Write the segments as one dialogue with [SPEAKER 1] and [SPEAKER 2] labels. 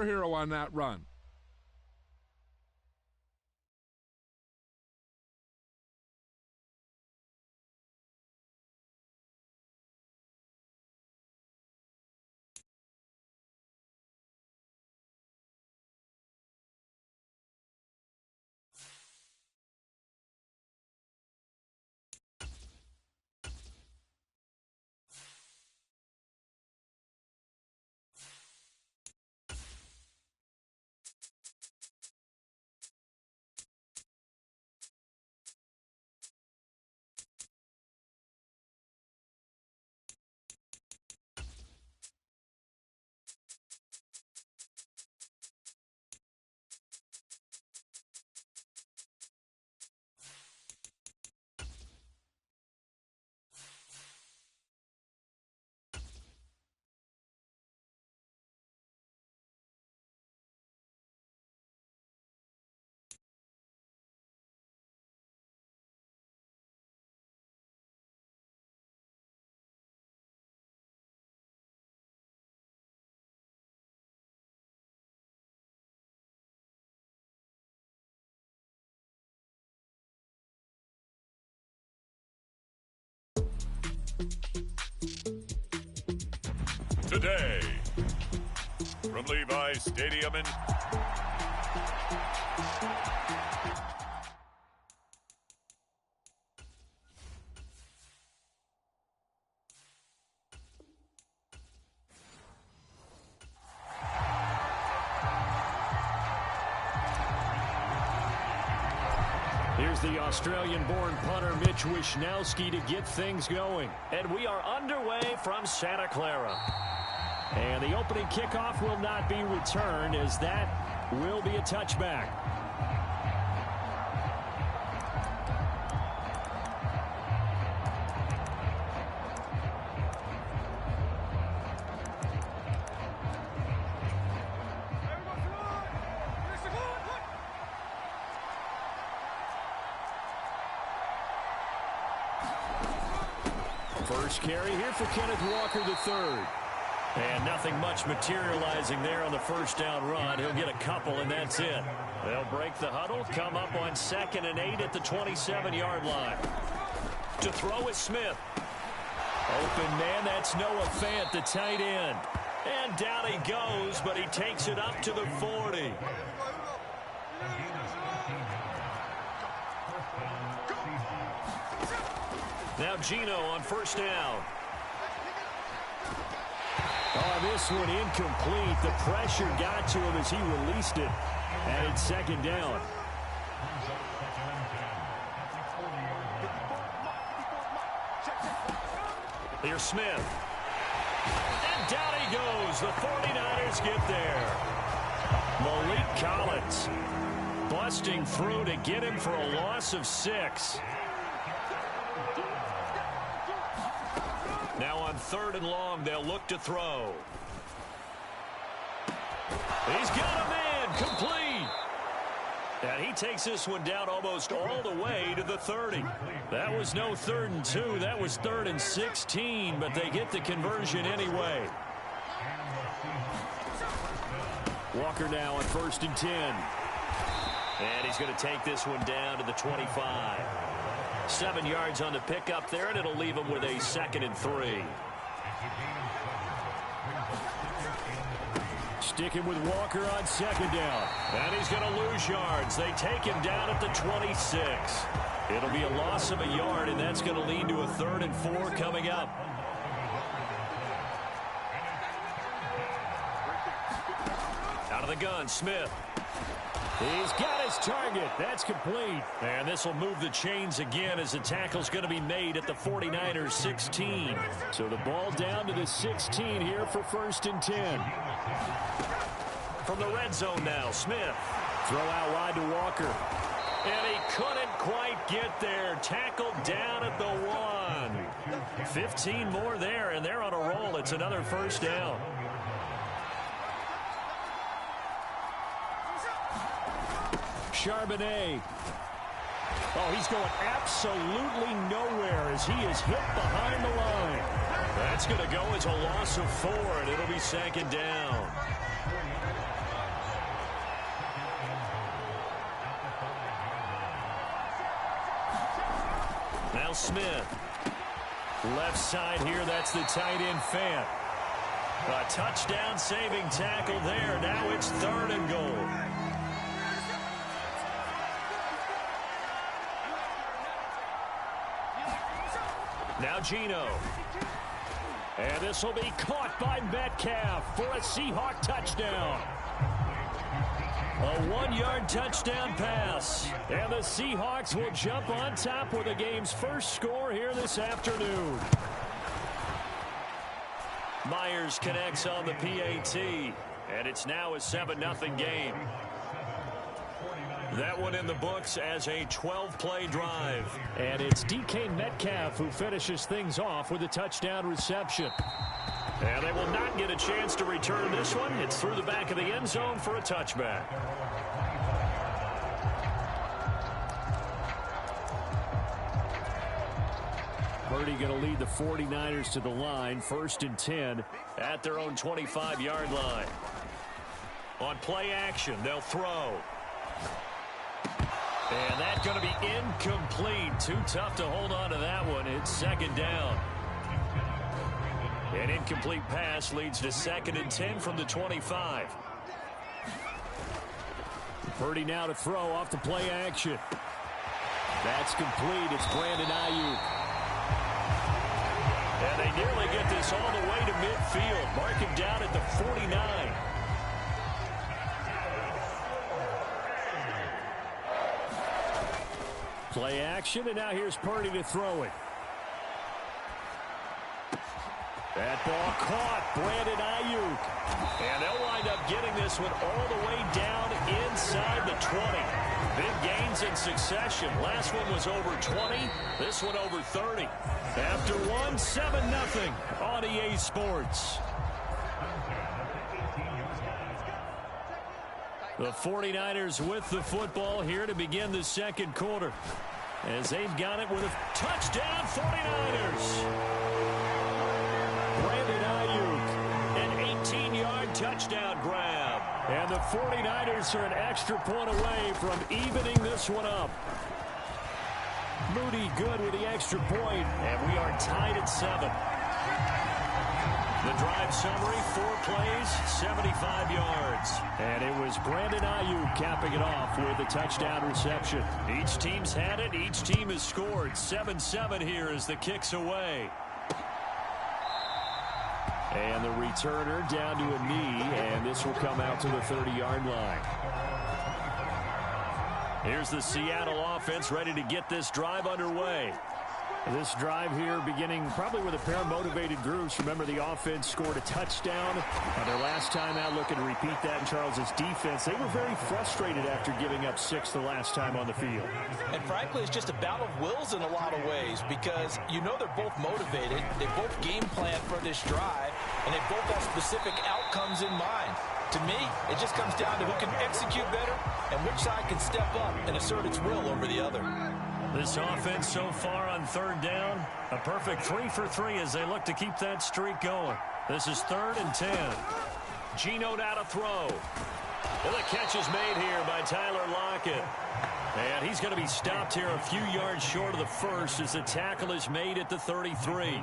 [SPEAKER 1] superhero on that run.
[SPEAKER 2] Today, from Levi's Stadium in...
[SPEAKER 3] Here's the Australian-born punter Mitch Wishnowsky to get things going. And we are underway from Santa Clara. And the opening kickoff will not be returned, as that will be a touchback. First carry here for Kenneth Walker III. And nothing much materializing there on the first down run. He'll get a couple, and that's it. They'll break the huddle, come up on 2nd and 8 at the 27-yard line. To throw is Smith. Open man, that's Noah Fant, the tight end. And down he goes, but he takes it up to the 40. Now Gino on first down. Oh, this one incomplete. The pressure got to him as he released it. And it's 2nd down. Here's Smith. And down he goes. The 49ers get there. Malik Collins busting through to get him for a loss of 6. Now on 3rd and long, they'll look to throw. He's got a man, complete. And he takes this one down almost all the way to the 30. That was no 3rd and 2. That was 3rd and 16, but they get the conversion anyway. Walker now on 1st and 10. And he's going to take this one down to the 25. 7 yards on the pickup there, and it'll leave him with a 2nd and 3. Sticking with Walker on 2nd down. And he's going to lose yards. They take him down at the 26. It'll be a loss of a yard, and that's going to lead to a 3rd and 4 coming up. Out of the gun, Smith. He's got his target. That's complete. And this will move the chains again as the tackle's going to be made at the 49ers 16. So the ball down to the 16 here for 1st and 10. From the red zone now, Smith. Throw out wide to Walker. And he couldn't quite get there. Tackled down at the 1. 15 more there, and they're on a roll. It's another 1st down. Charbonnet. Oh, he's going absolutely nowhere as he is hit behind the line. That's going to go as a loss of 4, and it'll be 2nd down. Smith. Left side here, that's the tight end Fant. A touchdown saving tackle there. Now it's 3rd and goal. Now Geno. And this will be caught by Metcalf for a Seahawk touchdown. A 1-yard touchdown pass. And the Seahawks will jump on top with the game's first score here this afternoon. Myers connects on the PAT. And it's now a 7-0 game. That one in the books as a 12-play drive. And it's DK Metcalf who finishes things off with a touchdown reception. And they will not get a chance to return this one. It's through the back of the end zone for a touchback. Purdy going to lead the 49ers to the line. 1st and 10 at their own 25-yard line. On play action, they'll throw. And that's going to be incomplete. Too tough to hold on to that one. It's 2nd down. An incomplete pass leads to 2nd and 10 from the 25. Purdy now to throw off the play action. That's complete. It's Brandon Ayuk. And they nearly get this all the way to midfield. Mark him down at the 49. Play action, and now here's Purdy to throw it. That ball caught. Brandon Ayuk. And they'll wind up getting this one all the way down inside the 20. Big gains in succession. Last one was over 20. This one over 30. After one, 7-0 on EA Sports. The 49ers with the football here to begin the 2nd quarter. As they've got it with a touchdown, 49ers. Brandon Ayuk, an 18-yard touchdown grab. And the 49ers are an extra point away from evening this one up. Moody good with the extra point, and we are tied at 7. The drive summary, 4 plays, 75 yards. And it was Brandon Ayuk capping it off with a touchdown reception. Each team's had it. Each team has scored. 7-7 here as the kick's away. And the returner down to a knee, and this will come out to the 30-yard line. Here's the Seattle offense ready to get this drive underway. This drive here beginning probably with a pair of motivated groups. Remember, the offense scored a touchdown their last time out. Looking to repeat that in Charles's defense. They were very frustrated after giving up 6 the last time on the field.
[SPEAKER 1] And frankly, it's just a battle of wills in a lot of ways because you know they're both motivated. They both game plan for this drive, and they both have specific outcomes in mind. To me, it just comes down to who can execute better and which side can step up and assert its will over the other.
[SPEAKER 3] This offense so far on 3rd down, a perfect 3 for 3 as they look to keep that streak going. This is 3rd and 10. Geno now to throw. And the catch is made here by Tyler Lockett. And he's going to be stopped here a few yards short of the first as the tackle is made at the 33.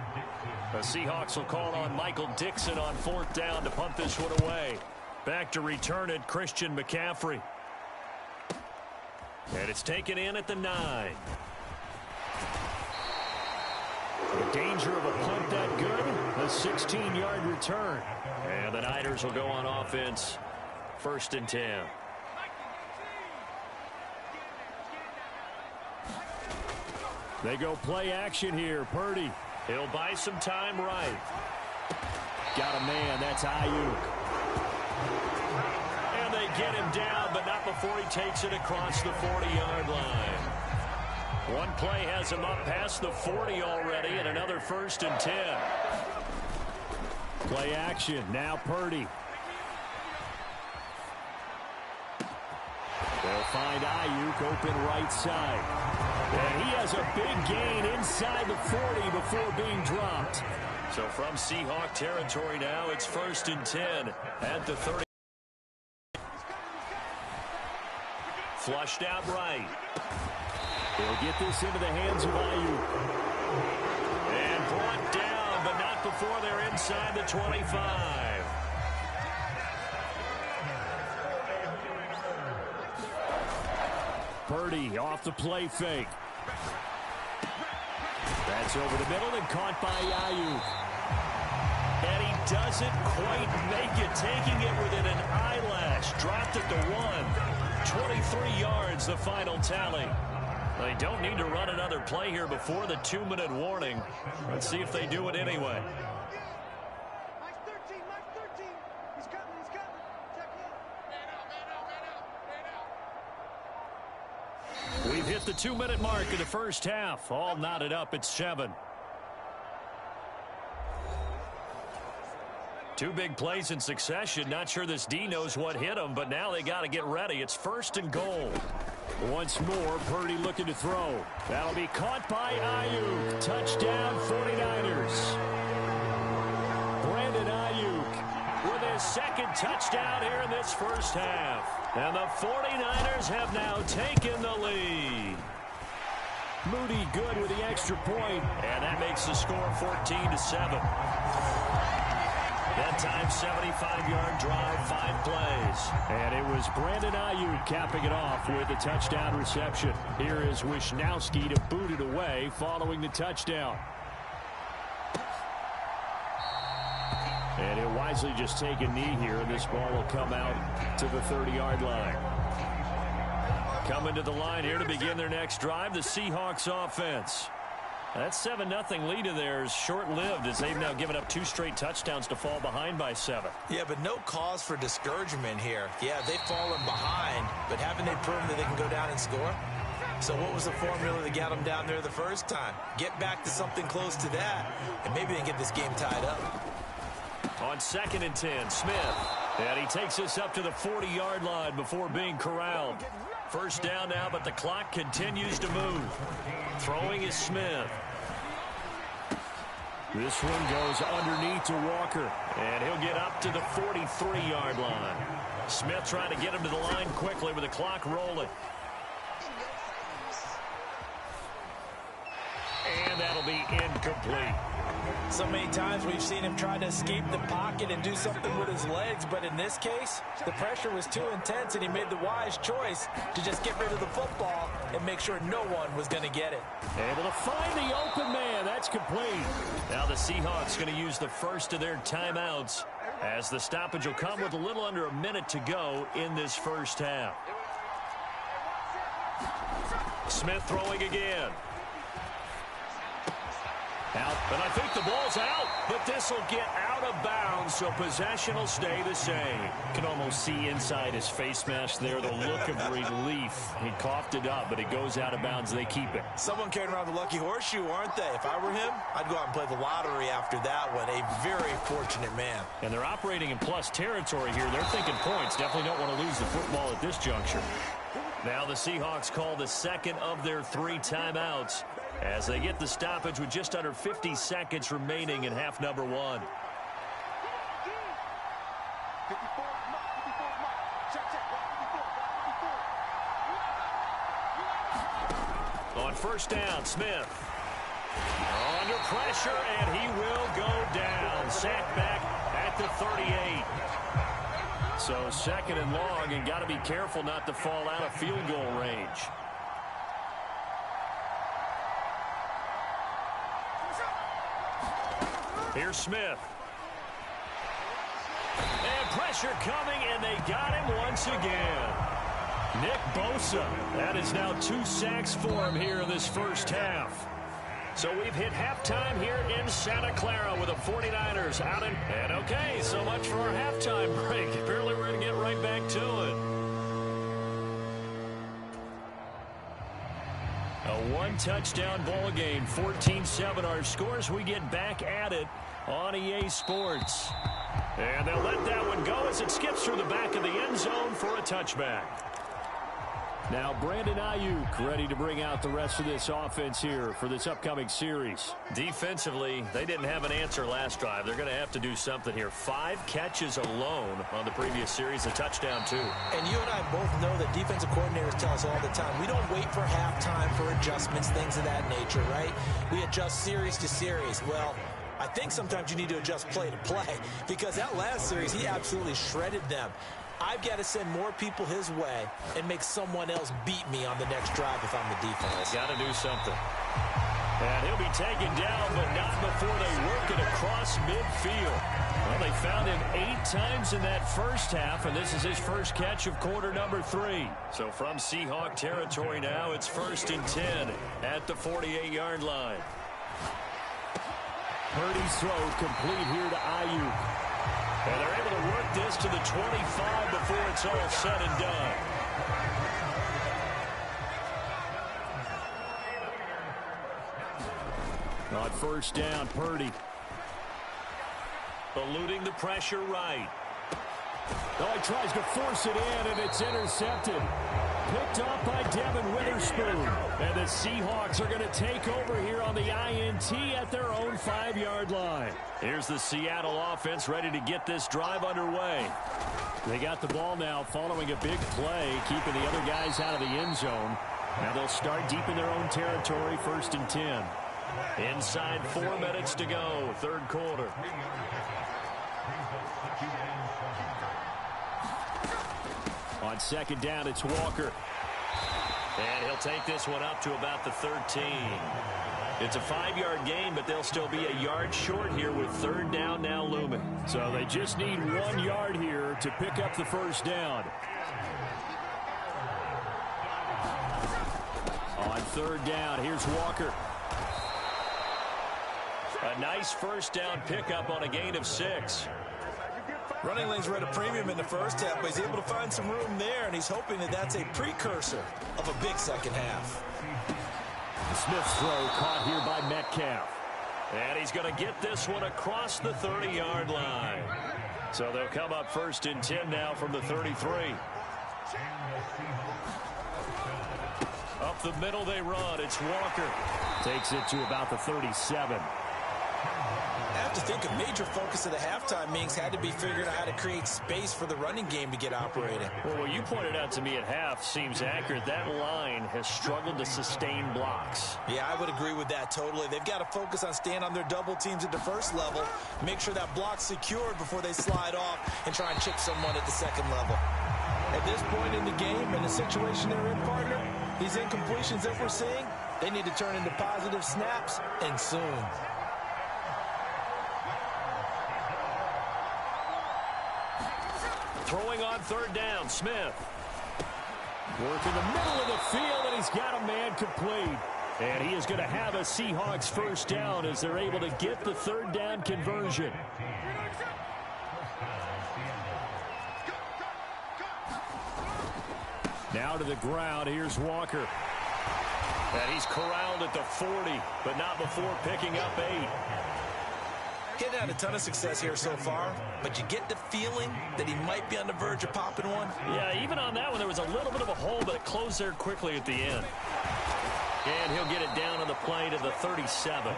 [SPEAKER 3] The Seahawks will call on Michael Dixon on 4th down to punt this one away. Back to return it, Christian McCaffrey. And it's taken in at the 9. The danger of a punt that good. A 16-yard return. And the Niners will go on offense. 1st and 10. They go play action here. Purdy. He'll buy some time right. Got a man. That's Ayuk. And they get him down, but not before he takes it across the 40-yard line. One play has him up past the 40 already, and another 1st and 10. Play action. Now Purdy. They'll find Ayuk open right side. And he has a big gain inside the 40 before being dropped. So from Seahawk territory now, it's 1st and 10 at the 30. Flushed out right. They'll get this into the hands of Ayuk. And brought down, but not before they're inside the 25. Purdy off the play fake. That's over the middle and caught by Ayuk. And he doesn't quite make it, taking it within an eyelash. Dropped it to 1. 23 yards, the final tally. They don't need to run another play here before the 2-minute warning. Let's see if they do it anyway. We've hit the 2-minute mark of the first half. All knotted up at 7. 2 big plays in succession. Not sure this D knows what hit him, but now they got to get ready. It's 1st and goal. Once more, Purdy looking to throw. That'll be caught by Ayuk. Touchdown, 49ers. Brandon Ayuk with his 2nd touchdown here in this first half. And the 49ers have now taken the lead. Moody good with the extra point, and that makes the score 14-7. That time, 75-yard drive, 5 plays. And it was Brandon Ayuk capping it off with a touchdown reception. Here is Wisnowski to boot it away following the touchdown. And he'll wisely just take a knee here, and this ball will come out to the 30-yard line. Coming to the line here to begin their next drive, the Seahawks offense. That 7-0 lead of theirs short-lived as they've now given up 2 straight touchdowns to fall behind by 7.
[SPEAKER 1] Yeah, but no cause for discouragement here. Yeah, they've fallen behind, but haven't they proven that they can go down and score? So what was the formula that got them down there the first time? Get back to something close to that, and maybe they can get this game tied up.
[SPEAKER 3] On 2nd and 10, Smith. And he takes us up to the 40-yard line before being corralled. First down now, but the clock continues to move. Throwing is Smith. This one goes underneath to Walker, and he'll get up to the 43-yard line. Smith trying to get him to the line quickly with the clock rolling. And that'll be incomplete.
[SPEAKER 1] So many times we've seen him try to escape the pocket and do something with his legs, but in this case, the pressure was too intense, and he made the wise choice to just get rid of the football and make sure no one was going to get it.
[SPEAKER 3] Able to find the open man. That's complete. Now the Seahawks going to use the first of their timeouts as the stoppage will come with a little under a minute to go in this first half. Smith throwing again. Out, but I think the ball's out, but this will get out of bounds, so possession will stay the same. Can almost see inside his face mask there the look of relief. He coughed it up, but it goes out of bounds. They keep it.
[SPEAKER 1] Someone carrying around the lucky horseshoe, aren't they? If I were him, I'd go out and play the lottery after that one. A very fortunate man.
[SPEAKER 3] And they're operating in plus territory here. They're thinking points. Definitely don't want to lose the football at this juncture. Now the Seahawks call the 2nd of their 3 timeouts as they get the stoppage with just under 50 seconds remaining in half number 1. On first down, Smith. Under pressure, and he will go down. Sacked back at the 38. So 2nd and long, and got to be careful not to fall out of field goal range. Here's Smith. And pressure coming, and they got him once again. Nick Bosa. That is now 2 sacks for him here in this first half. So we've hit halftime here in Santa Clara with the 49ers out in. And okay, so much for our halftime break. Apparently we're going to get right back to it. A 1-touchdown ball game, 14-7 our scores. We get back at it on EA Sports. And they'll let that one go as it skips through the back of the end zone for a touchback. Now Brandon Ayuk ready to bring out the rest of this offense here for this upcoming series. Defensively, they didn't have an answer last drive. They're going to have to do something here. 5 catches alone on the previous series, a touchdown too.
[SPEAKER 1] And you and I both know that defensive coordinators tell us all the time, we don't wait for halftime for adjustments, things of that nature, right? We adjust series to series. Well, I think sometimes you need to adjust play to play because that last series, he absolutely shredded them. I've got to send more people his way and make someone else beat me on the next drive if I'm the defense.
[SPEAKER 3] Got to do something. And he'll be taken down, but not before they work it across midfield. Well, they found him 8 times in that first half, and this is his first catch of quarter number 3. So from Seahawk territory now, it's 1st and 10 at the 48-yard line. Purdy's throw complete here to Ayuk. And they're able to work this to the 25 before it's all said and done. On 1st down, Purdy. Eluding the pressure right. Oh, he tries to force it in, and it's intercepted. Picked off by Devin Witherspoon. And the Seahawks are going to take over here on the INT at their own 5-yard line. Here's the Seattle offense ready to get this drive underway. They got the ball now following a big play, keeping the other guys out of the end zone. Now they'll start deep in their own territory, 1st and 10. Inside 4 minutes to go, 3rd quarter. On 2nd down, it's Walker. And he'll take this one up to about the 13. It's a 5-yard gain, but they'll still be a yard short here with 3rd down now looming. So they just need 1 yard here to pick up the 1st down. On 3rd down, here's Walker. A nice 1st down pickup on a gain of 6.
[SPEAKER 1] Running lanes were at a premium in the first half, but he's able to find some room there, and he's hoping that that's a precursor of a big second half.
[SPEAKER 3] Smith's throw caught here by Metcalf. And he's going to get this one across the 30-yard line. So they'll come up 1st and 10 now from the 33. Up the middle they run. It's Walker. Takes it to about the 37.
[SPEAKER 1] I have to think a major focus of the halftime meetings had to be figuring out how to create space for the running game to get operating.
[SPEAKER 3] Well, what you pointed out to me at half seems accurate. That line has struggled to sustain blocks.
[SPEAKER 1] Yeah, I would agree with that totally. They've got to focus on staying on their double teams at the first level, make sure that block's secured before they slide off and try and chip someone at the 2nd level. At this point in the game and the situation they're in, partner, these incompletions that we're seeing, they need to turn into positive snaps, and soon.
[SPEAKER 3] Throwing on 3rd down, Smith. Working the middle of the field, and he's got a man complete. And he is going to have a Seahawks 1st down as they're able to get the 3rd down conversion. Now to the ground, here's Walker. And he's corralled at the 40, but not before picking up 8.
[SPEAKER 1] He's had a ton of success here so far, but you get the feeling that he might be on the verge of popping one.
[SPEAKER 3] Yeah, even on that one, there was a little bit of a hole, but it closed there quickly at the end. And he'll get it down on the play to the 37.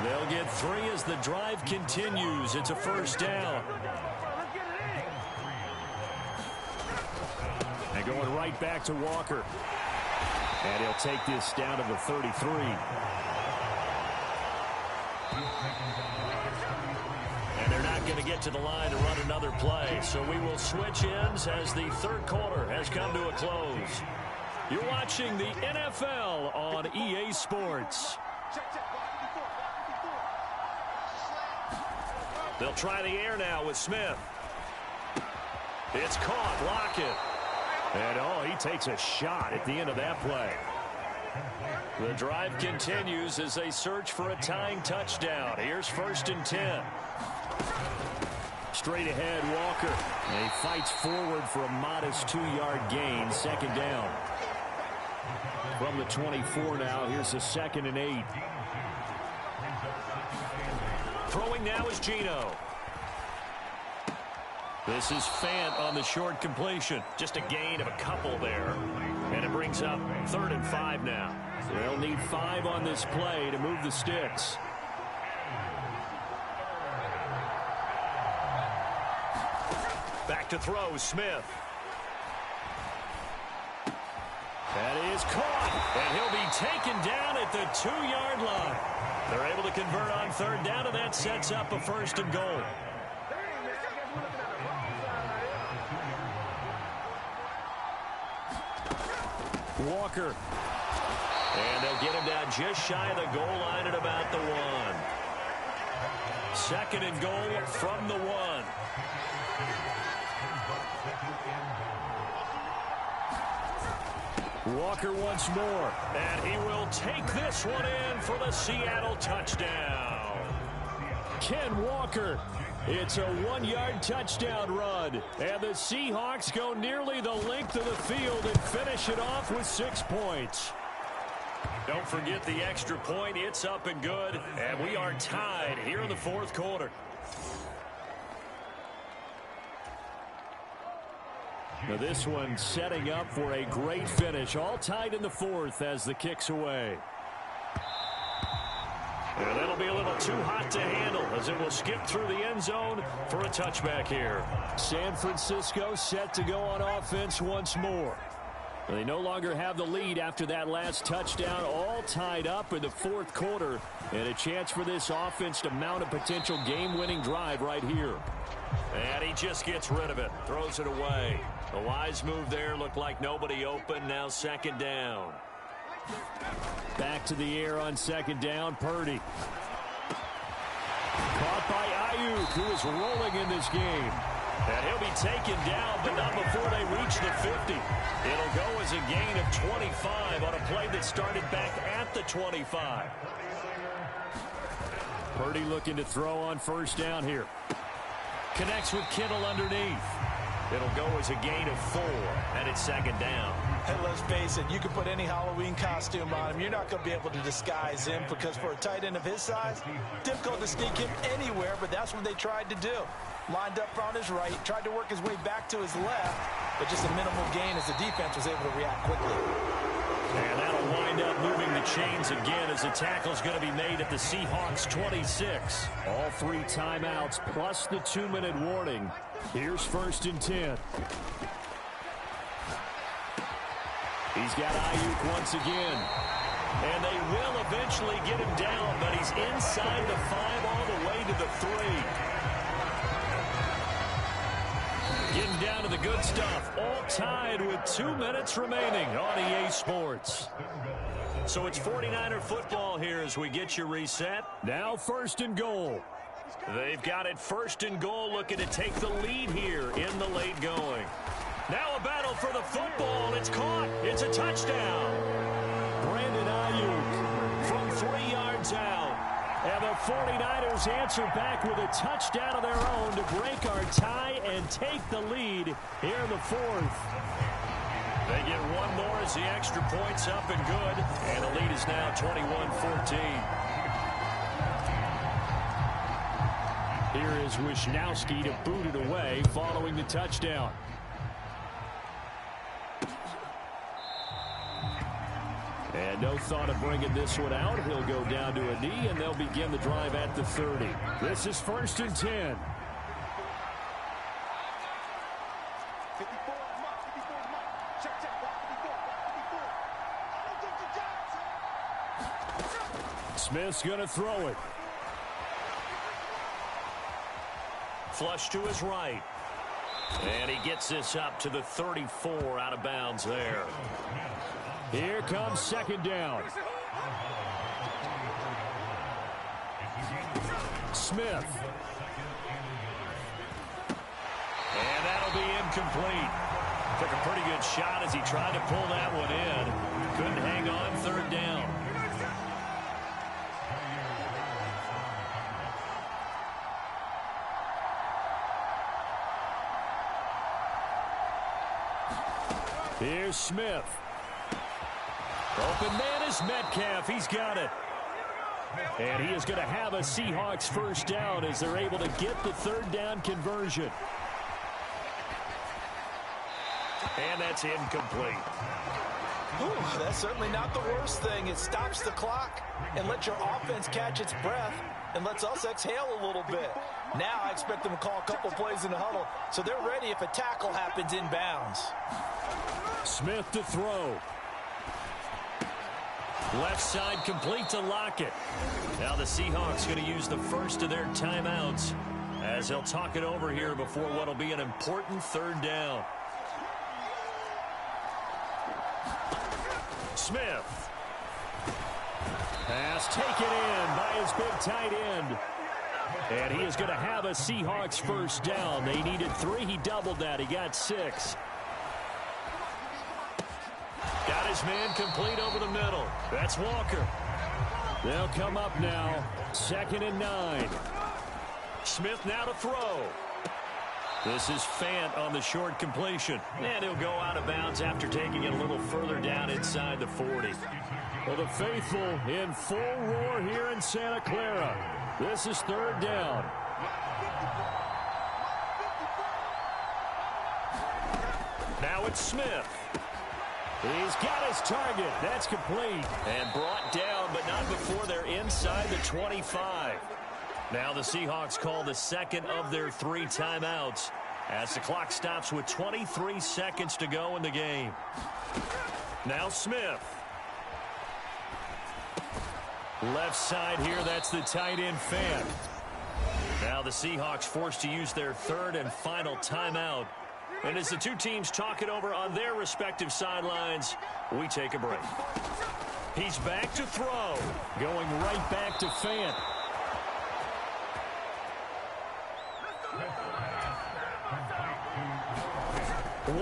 [SPEAKER 3] They'll get 3 as the drive continues. It's a 1st down. And going right back to Walker. And he'll take this down to the 33. And they're not going to get to the line to run another play. So we will switch ends as the 3rd quarter has come to a close. You're watching the NFL on EA Sports. They'll try the air now with Smith. It's caught. Lockett. And, oh, he takes a shot at the end of that play. The drive continues as they search for a tying touchdown. Here's 1st and 10. Straight ahead, Walker. And he fights forward for a modest 2-yard gain. 2nd down. From the 24 now, here's the 2nd and 8. Throwing now is Geno. This is Fant on the short completion. Just a gain of a couple there. And it brings up 3rd and 5 now. They'll need 5 on this play to move the sticks. Back to throw, Smith. That is caught, and he'll be taken down at the 2-yard line. They're able to convert on 3rd down, and that sets up a 1st and goal. Walker. And they'll get him down just shy of the goal line at about the 1. 2nd and goal from the 1. Walker once more, and he will take this one in for the Seattle touchdown. Ken Walker. It's a 1-yard touchdown run, and the Seahawks go nearly the length of the field and finish it off with 6 points. Don't forget the extra point. It's up and good, and we are tied here in the 4th quarter. Now this one setting up for a great finish. All tied in the 4th as the kick's away. And that'll be a little too hot to handle as it will skip through the end zone for a touchback here. San Francisco set to go on offense once more. They no longer have the lead after that last touchdown, all tied up in the 4th quarter, and a chance for this offense to mount a potential game-winning drive right here. And he just gets rid of it, throws it away. A wise move there, looked like nobody open, now 2nd down. Back to the air on 2nd down, Purdy. Caught by Ayuk, who is rolling in this game. And he'll be taken down, but not before they reach the 50. It'll go as a gain of 25 on a play that started back at the 25. Purdy looking to throw on 1st down here. Connects with Kittle underneath. It'll go as a gain of 4, and it's 2nd down.
[SPEAKER 1] And let's face it, you can put any Halloween costume on him. You're not going to be able to disguise him because for a tight end of his size, difficult to sneak him anywhere, but that's what they tried to do. Lined up on his right, tried to work his way back to his left, but just a minimal gain as the defense was able to react quickly.
[SPEAKER 3] And that'll wind up moving the chains again as the tackle's going to be made at the Seahawks 26. All 3 timeouts plus the 2-minute warning. Here's 1st and 10. He's got Ayuk once again. And they will eventually get him down, but he's inside the 5 all the way to the 3. Getting down to the good stuff. All tied with 2 minutes remaining on EA Sports. So it's 49er football here as we get you reset. Now 1st and goal. They've got it 1st and goal, looking to take the lead here in the late going. Now a battle for the football, and it's caught. It's a touchdown. Brandon Ayuk from 3 yards out. And the 49ers answer back with a touchdown of their own to break our tie and take the lead here in the 4th. They get one more as the extra point's up and good. And the lead is now 21-14. Here is Wisnowski to boot it away following the touchdown. And no thought of bringing this one out. He'll go down to a knee, and they'll begin the drive at the 30. This is 1st and 10. Smith's going to throw it. Flush to his right. And he gets this up to the 34 out of bounds there. Here comes 2nd down. Smith. And that'll be incomplete. Took a pretty good shot as he tried to pull that one in. Couldn't hang on 3rd down. Here's Smith. Open man is Metcalf. He's got it. And he is going to have a Seahawks 1st down as they're able to get the 3rd down conversion. And that's incomplete.
[SPEAKER 1] Ooh, that's certainly not the worst thing. It stops the clock and lets your offense catch its breath and lets us exhale a little bit. Now I expect them to call a couple plays in the huddle so they're ready if a tackle happens inbounds.
[SPEAKER 3] Smith to throw. Left side complete to Lockett. Now the Seahawks going to use the first of their timeouts as they'll talk it over here before what will be an important third down. Smith. Pass taken in by his big tight end. And he is going to have a Seahawks first down. They needed 3. He doubled that. He got 6. Got his man complete over the middle. That's Walker. They'll come up now. 2nd and 9. Smith now to throw. This is Fant on the short completion. And he'll go out of bounds after taking it a little further down inside the 40. Well, the faithful in full roar here in Santa Clara. This is 3rd down. Now it's Smith. He's got his target. That's complete. And brought down, but not before they're inside the 25. Now the Seahawks call the second of their 3 timeouts as the clock stops with 23 seconds to go in the game. Now Smith. Left side here, that's the tight end Fant. Now the Seahawks forced to use their 3rd and final timeout. And as the two teams talk it over on their respective sidelines, we take a break. He's back to throw. Going right back to Fant.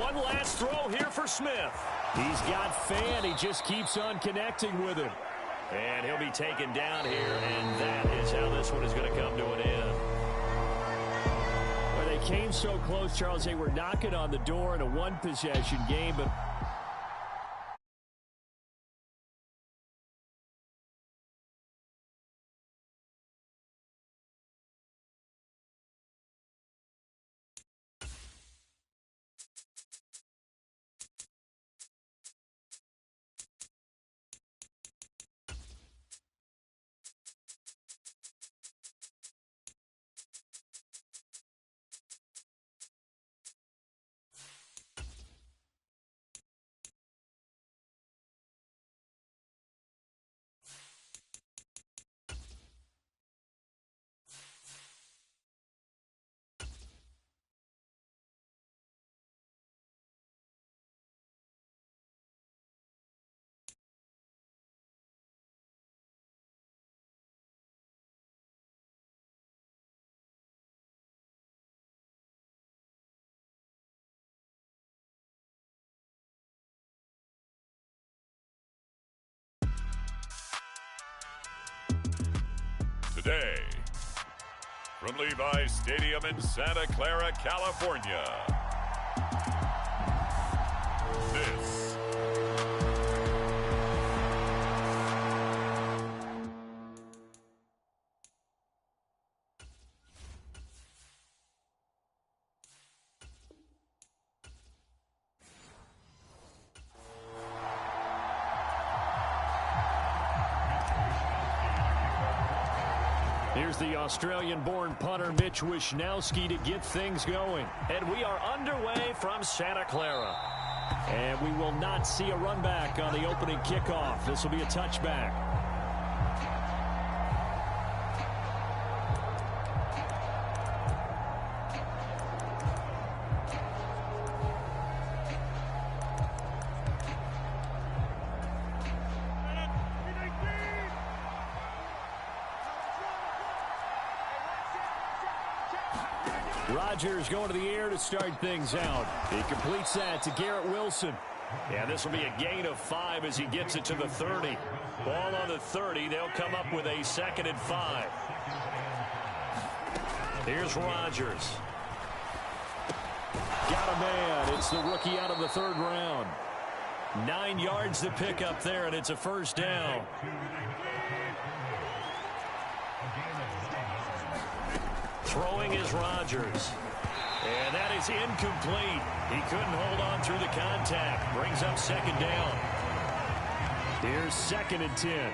[SPEAKER 3] One last throw here for Smith. He's got Fant. He just keeps on connecting with him. And he'll be taken down here, and that is how this one is going to come to an end. Well, they came so close, Charles. They were knocking on the door in a one-possession game, but
[SPEAKER 2] today, from Levi's Stadium in Santa Clara, California, this
[SPEAKER 3] here's the Australian-born punter Mitch Wishnowsky to get things going. And we are underway from Santa Clara. And we will not see a run back on the opening kickoff. This will be a touchback. Rodgers going to the air to start things out. He completes that to Garrett Wilson. Yeah, this will be a gain of 5 as he gets it to the 30. Ball on the 30. They'll come up with a 2nd and 5. Here's Rodgers. Got a man. It's the rookie out of the 3rd round. 9 yards to pick up there, and it's a first down. Throwing is Rodgers. And that is incomplete. He couldn't hold on through the contact. Brings up second down. Here's 2nd and 10.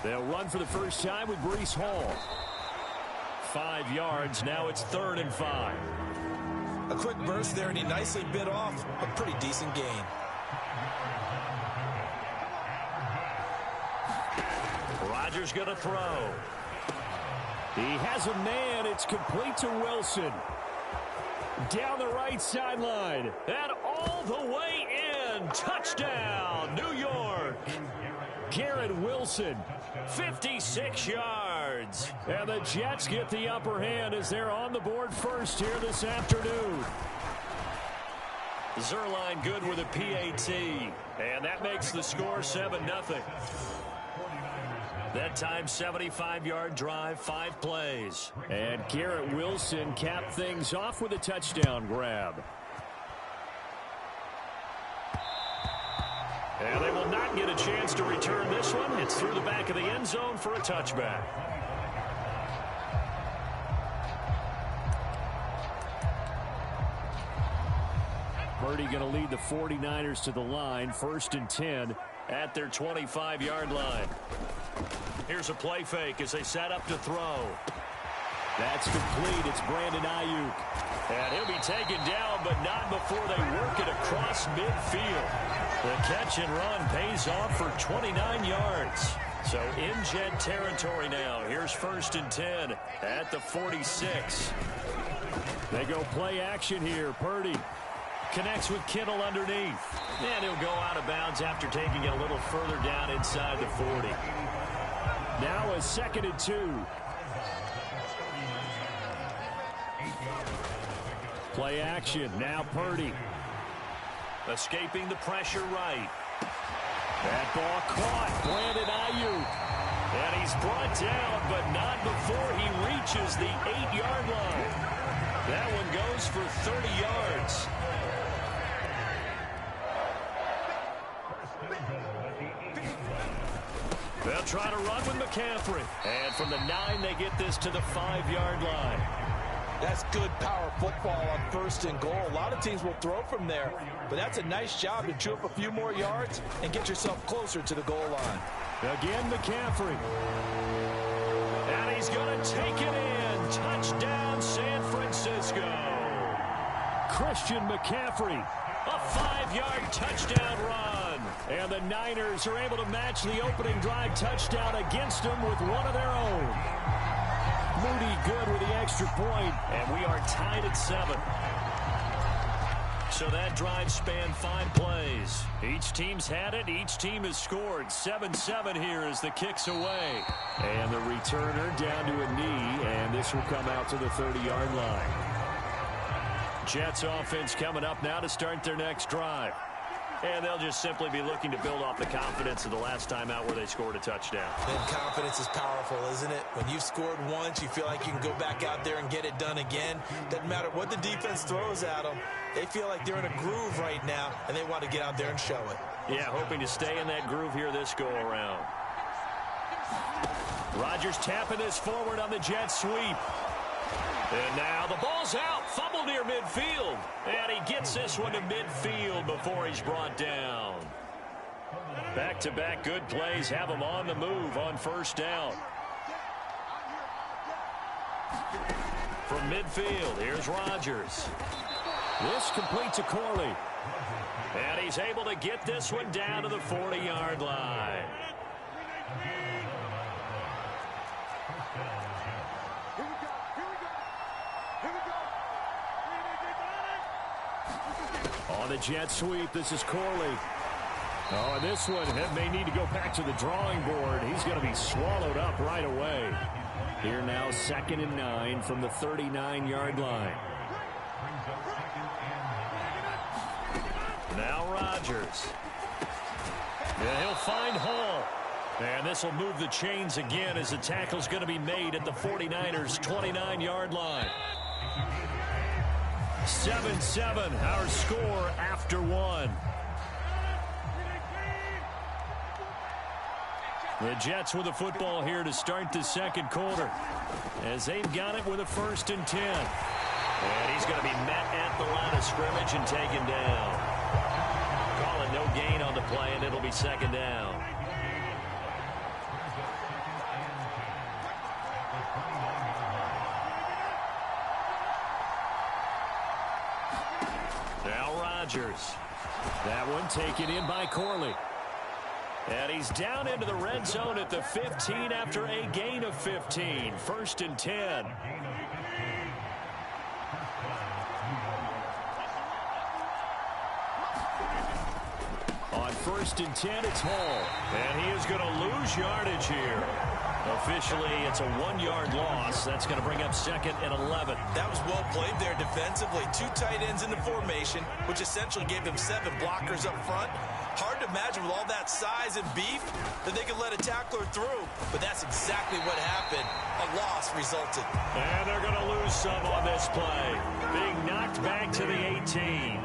[SPEAKER 3] They'll run for the first time with Breece Hall. 5 yards. Now it's 3rd and 5.
[SPEAKER 1] A quick burst there, and he nicely bit off a pretty decent gain.
[SPEAKER 3] Rodgers going to throw. He has a man. It's complete to Wilson. Down the right sideline. And all the way in. Touchdown, New York. Garrett Wilson, 56 yards. And the Jets get the upper hand as they're on the board first here this afternoon. Zerline good with a PAT. And that makes the score 7-0. That time, 75-yard drive, 5 plays. And Garrett Wilson capped things off with a touchdown grab. And they will not get a chance to return this one. It's through the back of the end zone for a touchback. Purdy going to lead the 49ers to the line. 1st and 10 at their 25-yard line. Here's a play fake as they set up to throw. That's complete. It's Brandon Ayuk. And he'll be taken down, but not before they work it across midfield. The catch and run pays off for 29 yards. So in Jet territory now. Here's 1st and 10 at the 46. They go play action here. Purdy connects with Kittle underneath. And he'll go out of bounds after taking it a little further down inside the 40. Now a 2nd and 2. Play action. Now Purdy. Escaping the pressure right. That ball caught. Brandon Ayuk. And he's brought down, but not before he reaches the 8-yard line. That one goes for 30 yards. They'll try to run with McCaffrey. And from the 9, they get this to the 5-yard line.
[SPEAKER 1] That's good power football on 1st and goal. A lot of teams will throw from there, but that's a nice job to chew up a few more yards and get yourself closer to the goal line.
[SPEAKER 3] Again, McCaffrey. And he's going to take it in. Touchdown, San Francisco. Christian McCaffrey. A 5-yard touchdown run. And the Niners are able to match the opening drive touchdown against them with one of their own. Moody good with the extra point, and we are tied at 7. So that drive spanned 5 plays. Each team's had it. Each team has scored. 7-7 here as the kick's away. And the returner down to a knee, and this will come out to the 30-yard line. Jets offense coming up now to start their next drive. And they'll just simply be looking to build off the confidence of the last time out where they scored a touchdown.
[SPEAKER 1] And confidence is powerful, isn't it? When you've scored once, you feel like you can go back out there and get it done again. Doesn't matter what the defense throws at them. They feel like they're in a groove right now, and they want to get out there and show it.
[SPEAKER 3] Yeah, hoping to stay in that groove here this go-around. Rodgers tapping this forward on the jet sweep. And now the ball's out. Fumble near midfield. And he gets this one to midfield before he's brought down. Back-to-back good plays have him on the move on 1st down. From midfield, here's Rodgers. This complete to Corley. And he's able to get this one down to the 40-yard line. On the jet sweep, this is Corley. Oh, and this one may need to go back to the drawing board. He's going to be swallowed up right away. Here now, 2nd and 9 from the 39-yard line. Now Rodgers. Yeah, he'll find Hall. And this will move the chains again as the tackle's going to be made at the 49ers' 29-yard line. 7-7, our score after 1. The Jets with the football here to start the second quarter, as they've got it with a 1st and 10. And he's going to be met at the line of scrimmage and taken down. Calling no gain on the play, and it'll be 2nd down. Now Rodgers. That one taken in by Corley. And he's down into the red zone at the 15 after a gain of 15. 1st and 10. On 1st and 10, it's Hall. And he is going to lose yardage here. Officially, it's a 1-yard loss. That's going to bring up 2nd and 11.
[SPEAKER 1] That was well played there defensively. 2 tight ends in the formation, which essentially gave them 7 blockers up front. Hard to imagine with all that size and beef that they could let a tackler through, but that's exactly what happened. A loss resulted.
[SPEAKER 3] And they're going to lose some on this play. Being knocked back to the 18.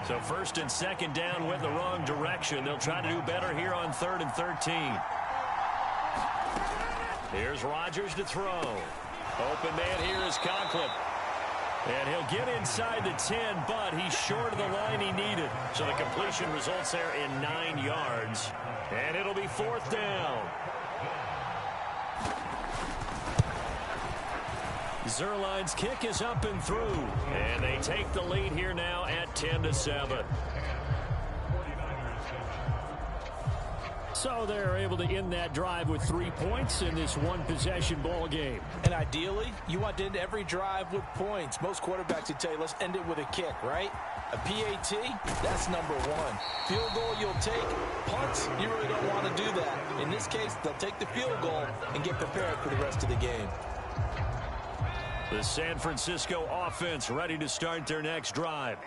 [SPEAKER 3] So 1st and 2nd down went the wrong direction. They'll try to do better here on 3rd and 13. Here's Rodgers to throw. Open man here is Conklin. And he'll get inside the 10, but he's short of the line he needed. So the completion results there in 9 yards. And it'll be 4th down. Zerline's kick is up and through. And they take the lead here now at 10-7. So they're able to end that drive with 3 points in this one-possession ball game.
[SPEAKER 1] And ideally, you want to end every drive with points. Most quarterbacks would tell you, let's end it with a kick, right? A PAT, that's #1. Field goal you'll take. Punts, you really don't want to do that. In this case, they'll take the field goal and get prepared for the rest of the game.
[SPEAKER 3] The San Francisco offense ready to start their next drive.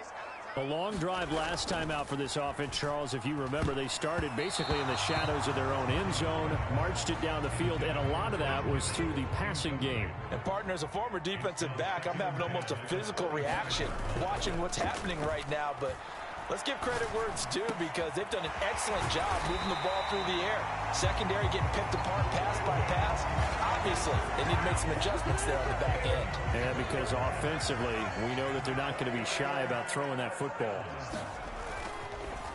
[SPEAKER 3] A long drive last time out for this offense, Charles. If you remember, they started basically in the shadows of their own end zone, marched it down the field, and a lot of that was through the passing game.
[SPEAKER 1] And partner, as a former defensive back, I'm having almost a physical reaction watching what's happening right now. But let's give credit where it's due, because they've done an excellent job moving the ball through the air. Secondary getting picked apart pass by pass. Obviously, they need to make some adjustments there on the back end.
[SPEAKER 3] Yeah, because offensively, we know that they're not going to be shy about throwing that football.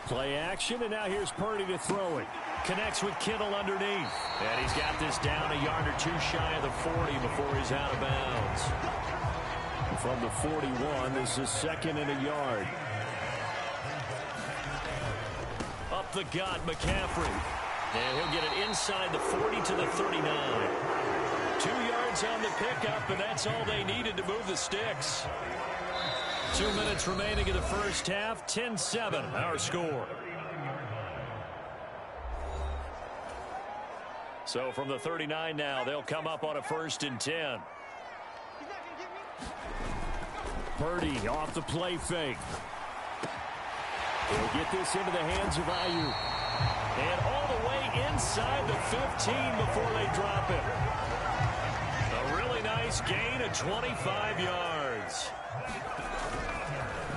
[SPEAKER 3] Play action, and now here's Purdy to throw it. Connects with Kittle underneath. And he's got this down a yard or 2 shy of the 40 before he's out of bounds. From the 41, this is 2nd and a yard. Up the gut, McCaffrey. And he'll get it inside the 40 to the 39. 2 yards on the pickup, and that's all they needed to move the sticks. 2 minutes remaining in the first half. 10-7, our score. So from the 39 now, they'll come up on a 1st and 10. Purdy off the play fake. He'll get this into the hands of Ayuk. And all the way inside the 15 before they drop it. A really nice gain of 25 yards.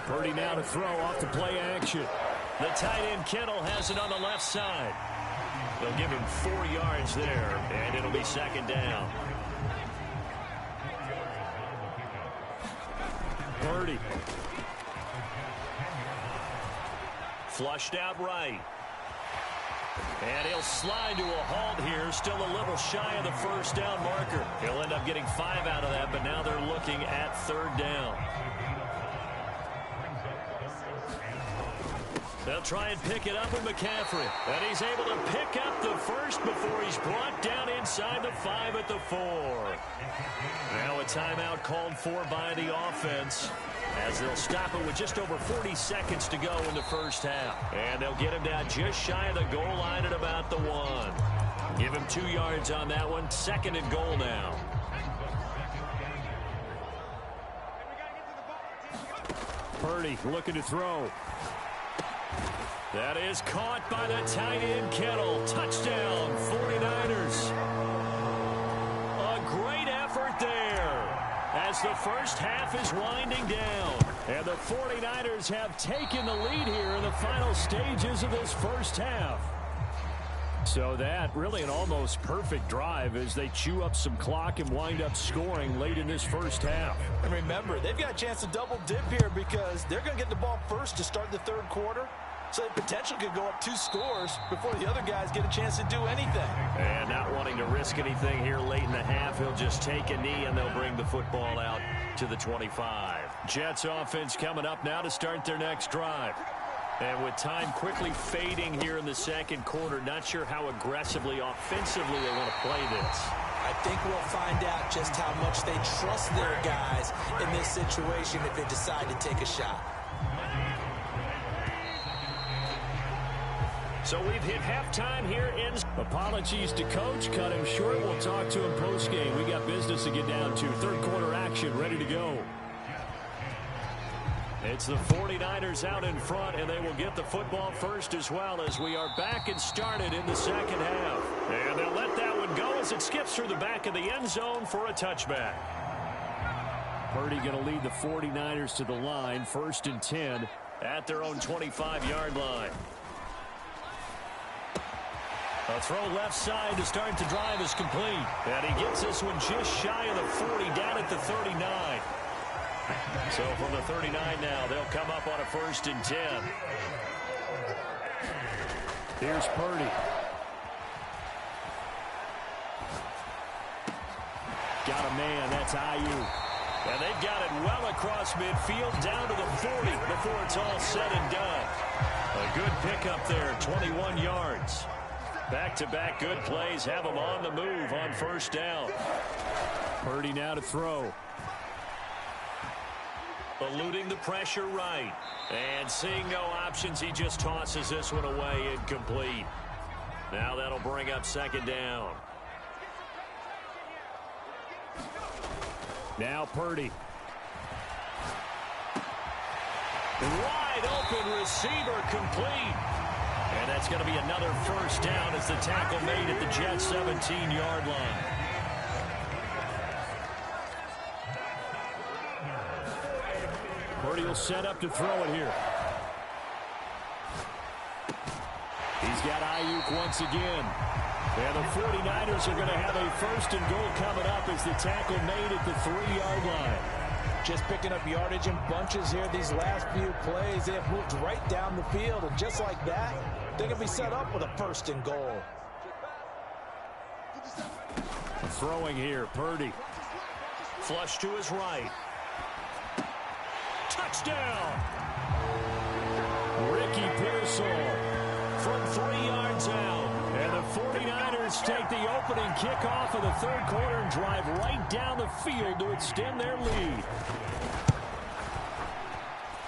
[SPEAKER 3] Purdy now to throw off the play action. The tight end Kittle has it on the left side. They'll give him 4 yards there, and it'll be 2nd down. Purdy. Flushed out right. And he'll slide to a halt here, still a little shy of the 1st down marker. He'll end up getting 5 out of that, but now they're looking at 3rd down. They'll try and pick it up with McCaffrey. And he's able to pick up the first before he's brought down inside the 5 at the 4. Now a timeout called for by the offense, as they'll stop it with just over 40 seconds to go in the first half. And they'll get him down just shy of the goal line at about the 1. Give him 2 yards on that one. 2nd and goal now. Purdy looking to throw. That is caught by the tight end Kittle. Touchdown, 49ers. A great effort there as the first half is winding down. And the 49ers have taken the lead here in the final stages of this first half. So that really an almost perfect drive as they chew up some clock and wind up scoring late in this first half.
[SPEAKER 1] And remember, they've got a chance to double dip here because they're going to get the ball first to start the third quarter. So they potentially could go up 2 scores before the other guys get a chance to do anything.
[SPEAKER 3] And not wanting to risk anything here late in the half, he'll just take a knee and they'll bring the football out to the 25. Jets offense coming up now to start their next drive. And with time quickly fading here in the second quarter, not sure how aggressively, offensively they want to play this.
[SPEAKER 1] I think we'll find out just how much they trust their guys in this situation if they decide to take a shot.
[SPEAKER 3] So we've hit halftime here in. Apologies to Coach. Cut him short. We'll talk to him post-game. We got business to get down to. Third quarter action ready to go. It's the 49ers out in front, and they will get the football first as well as we are back and started in the second half. And they'll let that one go as it skips through the back of the end zone for a touchback. Purdy going to lead the 49ers to the line, 1st and 10 at their own 25-yard line. A throw left side to start the drive is complete. And he gets this one just shy of the 40, down at the 39. So from the 39 now, they'll come up on a 1st and 10. Here's Purdy. Got a man, that's Ayuk. And they've got it well across midfield, down to the 40 before it's all said and done. A good pickup there, 21 yards. Back-to-back good plays have them on the move on 1st down. Purdy now to throw. Eluding the pressure right. And seeing no options, he just tosses this one away incomplete. Now that'll bring up 2nd down. Now Purdy. Wide open receiver complete. And that's going to be another 1st down as the tackle made at the Jets' 17-yard line. Purdy will set up to throw it here. He's got Ayuk once again. And the 49ers are going to have a 1st and goal coming up as the tackle made at the 3-yard line. Just picking up yardage in bunches here these last few plays. They have moved right down the field, and just like that, they're going to be set up with a 1st and goal. Throwing here, Purdy. Flush to his right. Touchdown! Ricky Pearsall from 3 yards out. And the 49ers take the opening kickoff of the third quarter and drive right down the field to extend their lead.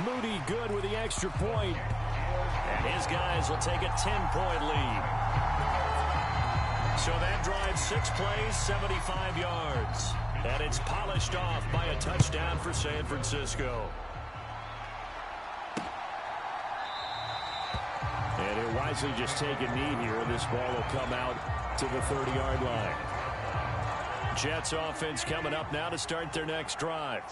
[SPEAKER 3] Moody good with the extra point. And his guys will take a 10-point lead. So that drive 6 plays, 75 yards. And it's polished off by a touchdown for San Francisco. And he'll wisely just take a knee here. This ball will come out to the 30-yard line. Jets offense coming up now to start their next drive.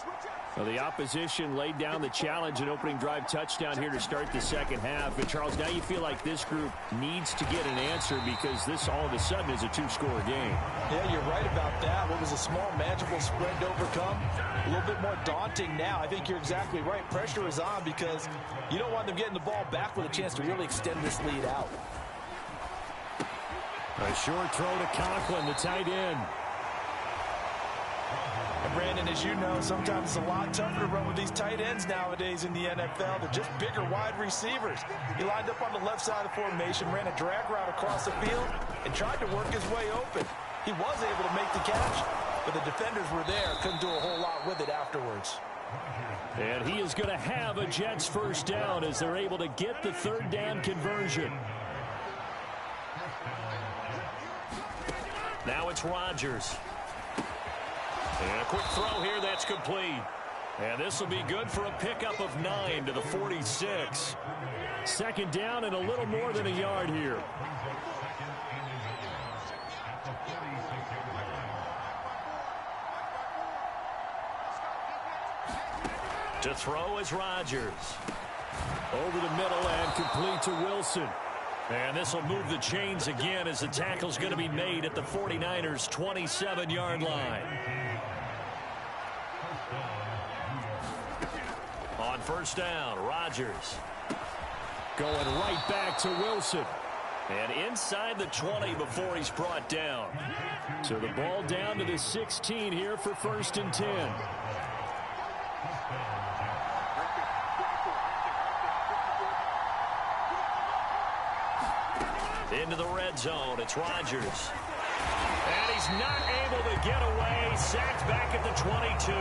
[SPEAKER 3] Well, the opposition laid down the challenge and opening drive touchdown here to start the second half. But, Charles, now you feel like this group needs to get an answer because this all of a sudden is a 2-score game. Yeah, you're right about that. What was a small, manageable spread to overcome? A little bit more daunting now. I think you're exactly right. Pressure is on because you don't want them getting the ball back with a chance to really extend this lead out. A short throw to Conklin, the tight end. And Brandon, as you know, sometimes it's a lot tougher to run with these tight ends nowadays in the NFL. They're just bigger wide receivers. He lined up on the left side of the formation, ran a drag route across the field, and tried to work his way open. He was able to make the catch, but the defenders were there. Couldn't do a whole lot with it afterwards. And he is going to have a Jets 1st down as they're able to get the 3rd down conversion. Now it's Rodgers. And a quick throw here that's complete. And this will be good for a pickup of 9 to the 46. 2nd down and a little more than a yard here. To throw is Rodgers. Over the middle and complete to Wilson. And this will move the chains again as the tackle's going to be made at the 49ers' 27-yard line. On first down, Rodgers. Going right back to Wilson. And inside the 20 before he's brought down. So the ball down to the 16 here for 1st and 10. Into the red zone, it's Rodgers. And he's not able to get away. Sacked back at the 22.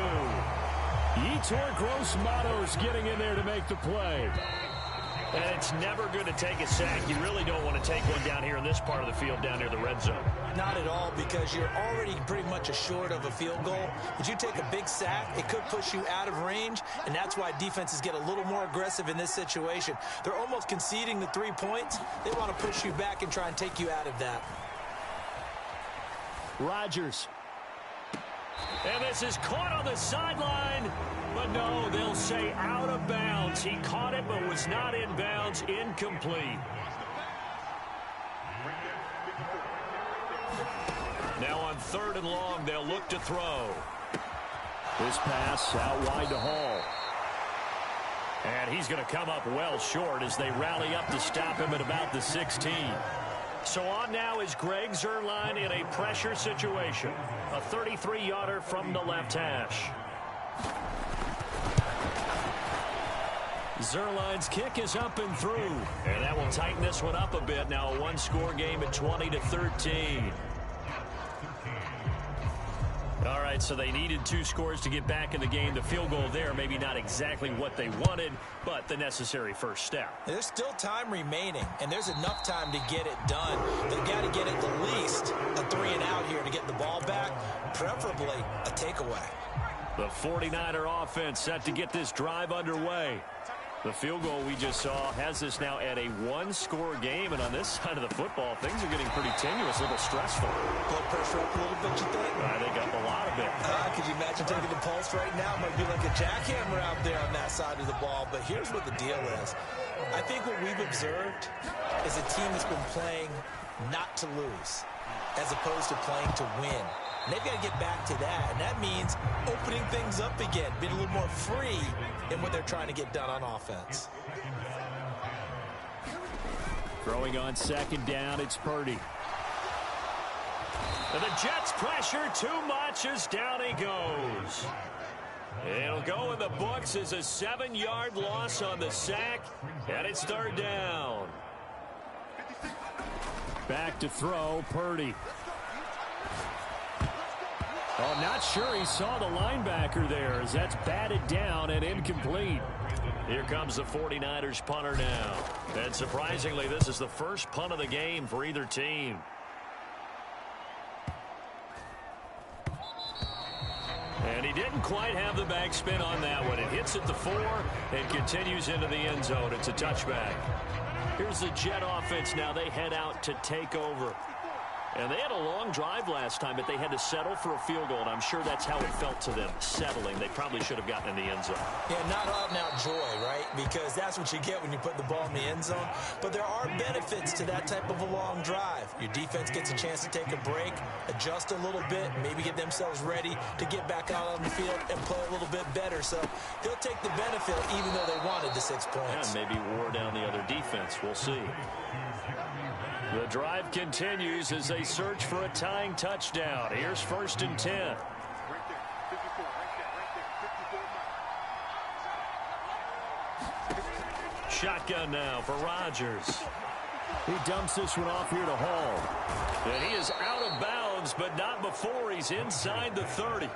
[SPEAKER 3] Yetur Gross-Matos getting in there to make the play. And it's never good to take a sack. You really don't want to take one down here in this part of the field down near the red zone.
[SPEAKER 1] Not at all, because you're already pretty much assured of a field goal. But you take a big sack, it could push you out of range, and that's why defenses get a little more aggressive in this situation. They're almost conceding the 3 points. They want to push you back and try and take you out of that.
[SPEAKER 3] Rodgers. And this is caught on the sideline. But no, they'll say out of bounds. He caught it but was not in bounds. Incomplete. Now on 3rd and long, they'll look to throw. This pass out wide to Hall. And he's going to come up well short as they rally up to stop him at about the 16. So on now is Greg Zuerlein in a pressure situation. A 33-yarder from the left hash. Zuerlein's kick is up and through. And that will tighten this one up a bit. Now a one-score game at 20-13. All right, so they needed 2 scores to get back in the game. The field goal there, maybe not exactly what they wanted, but the necessary first step.
[SPEAKER 1] There's still time remaining, and there's enough time to get it done. They've got to get at the least a 3-and-out here to get the ball back, preferably a takeaway.
[SPEAKER 3] The 49er offense set to get this drive underway. The field goal we just saw has this now at a one-score game, and on this side of the football, things are getting pretty tenuous, a little stressful.
[SPEAKER 1] Blood pressure up a little bit, you think?
[SPEAKER 3] I think up a lot of it.
[SPEAKER 1] Could you imagine taking the pulse right now? It might be like a jackhammer out there on that side of the ball, but here's what the deal is. I think what we've observed is a team that's been playing not to lose as opposed to playing to win. And they've got to get back to that, and that means opening things up again, being a little more free in what they're trying to get done on offense.
[SPEAKER 3] Throwing on 2nd down, it's Purdy. And the Jets pressure too much as down he goes. It'll go in the books as a 7-yard loss on the sack, and it's 3rd down. Back to throw, Purdy. Oh, I'm not sure he saw the linebacker there as that's batted down and incomplete. Here comes the 49ers punter now. And surprisingly, this is the first punt of the game for either team. And he didn't quite have the backspin on that one. It hits at the 4 and continues into the end zone. It's a touchback. Here's the Jet offense now. They head out to take over. And they had a long drive last time, but they had to settle for a field goal, and I'm sure that's how it felt to them, settling. They probably should have gotten in the end zone.
[SPEAKER 1] Yeah, not out-and-out joy, right? Because that's what you get when you put the ball in the end zone. But there are benefits to that type of a long drive. Your defense gets a chance to take a break, adjust a little bit, maybe get themselves ready to get back out on the field and play a little bit better. So they'll take the benefit even though they wanted the 6 points.
[SPEAKER 3] Yeah, maybe wore down the other defense. We'll see. The drive continues as they search for a tying touchdown. Here's 1st and 10. Shotgun now for Rodgers. He dumps this one off here to Hall. And he is out of bounds, but not before he's inside the 30.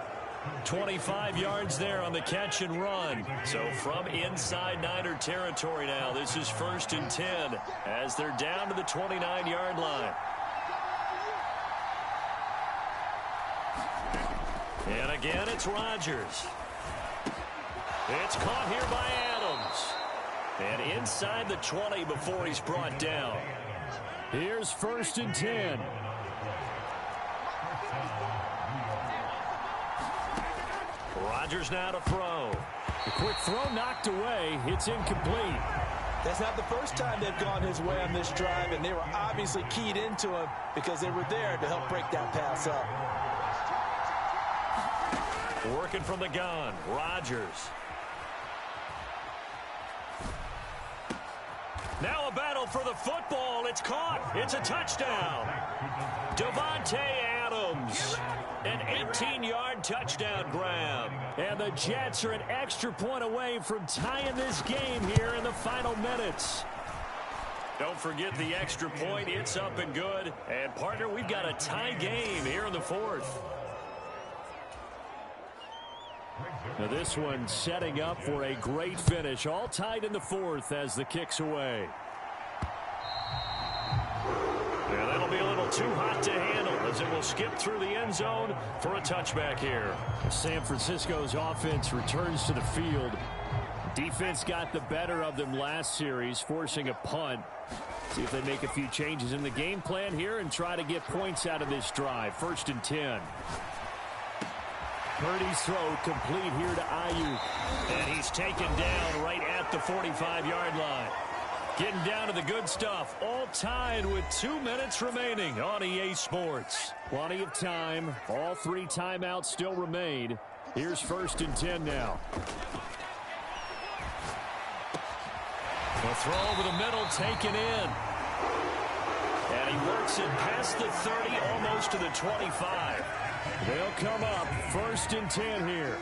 [SPEAKER 3] 25 yards there on the catch and run. So from inside Niner territory now, this is 1st and 10 as they're down to the 29-yard line. And again, it's Rodgers. It's caught here by Adams. And inside the 20 before he's brought down. Here's 1st and 10. Rodgers now to throw. The quick throw knocked away. It's incomplete.
[SPEAKER 1] That's not the first time they've gone his way on this drive, and they were obviously keyed into him because they were there to help break that pass up.
[SPEAKER 3] Working from the gun, Rodgers. Now a battle for the football. It's caught. It's a touchdown. Davante Adams. An 18-yard touchdown grab. And the Jets are an extra point away from tying this game here in the final minutes. Don't forget the extra point. It's up and good. And, partner, we've got a tie game here in the fourth. Now this one setting up for a great finish. All tied in the fourth as the kick's away. Yeah, that'll be a little too hot to handle as it will skip through the end zone for a touchback here. San Francisco's offense returns to the field. Defense got the better of them last series, forcing a punt. See if they make a few changes in the game plan here and try to get points out of this drive. 1st and 10. Purdy's throw complete here to Ayuk. And he's taken down right at the 45-yard line. Getting down to the good stuff. All tied with 2 minutes remaining on EA Sports. Plenty of time. All 3 timeouts still remain. Here's 1st and 10 now. A throw over the middle taken in. And he works it past the 30, almost to the 25. They'll come up 1st and 10 here.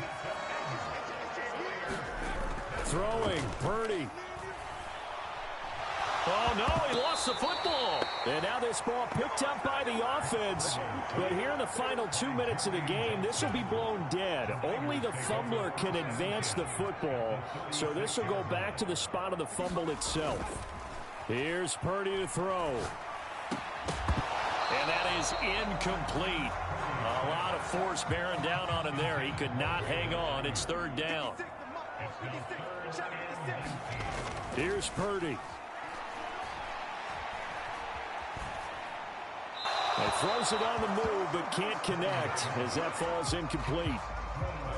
[SPEAKER 3] Throwing, Purdy. Oh, no, he lost the football. And now this ball picked up by the offense. But here in the final 2 minutes of the game, this will be blown dead. Only the fumbler can advance the football. So this will go back to the spot of the fumble itself. Here's Purdy to throw. And that is incomplete. A lot of force bearing down on him there. He could not hang on. It's 3rd down. Here's Purdy. He throws it on the move, but can't connect as that falls incomplete.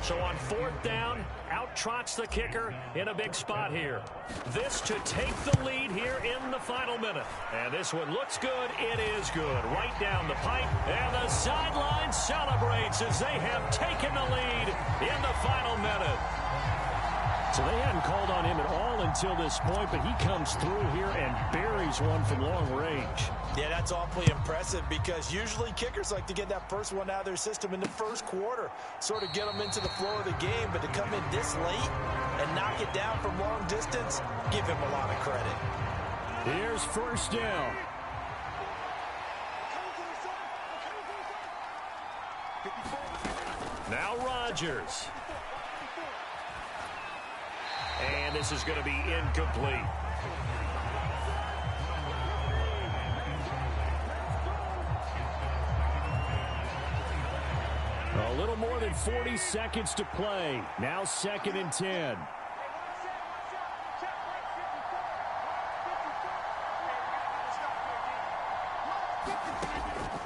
[SPEAKER 3] So on 4th down, out trots the kicker in a big spot here. This to take the lead here in the final minute. And this one looks good. It is good. Right down the pipe. And the sideline celebrates as they have taken the lead in the final minute. So they hadn't called on him at all until this point, but he comes through here and buries one from long range.
[SPEAKER 1] Yeah, that's awfully impressive because usually kickers like to get that first one out of their system in the first quarter, sort of get them into the flow of the game, but to come in this late and knock it down from long distance, give him a lot of credit.
[SPEAKER 3] Here's 1st down. Now Rodgers. And this is going to be incomplete. A little more than 40 seconds to play. Now 2nd and 10.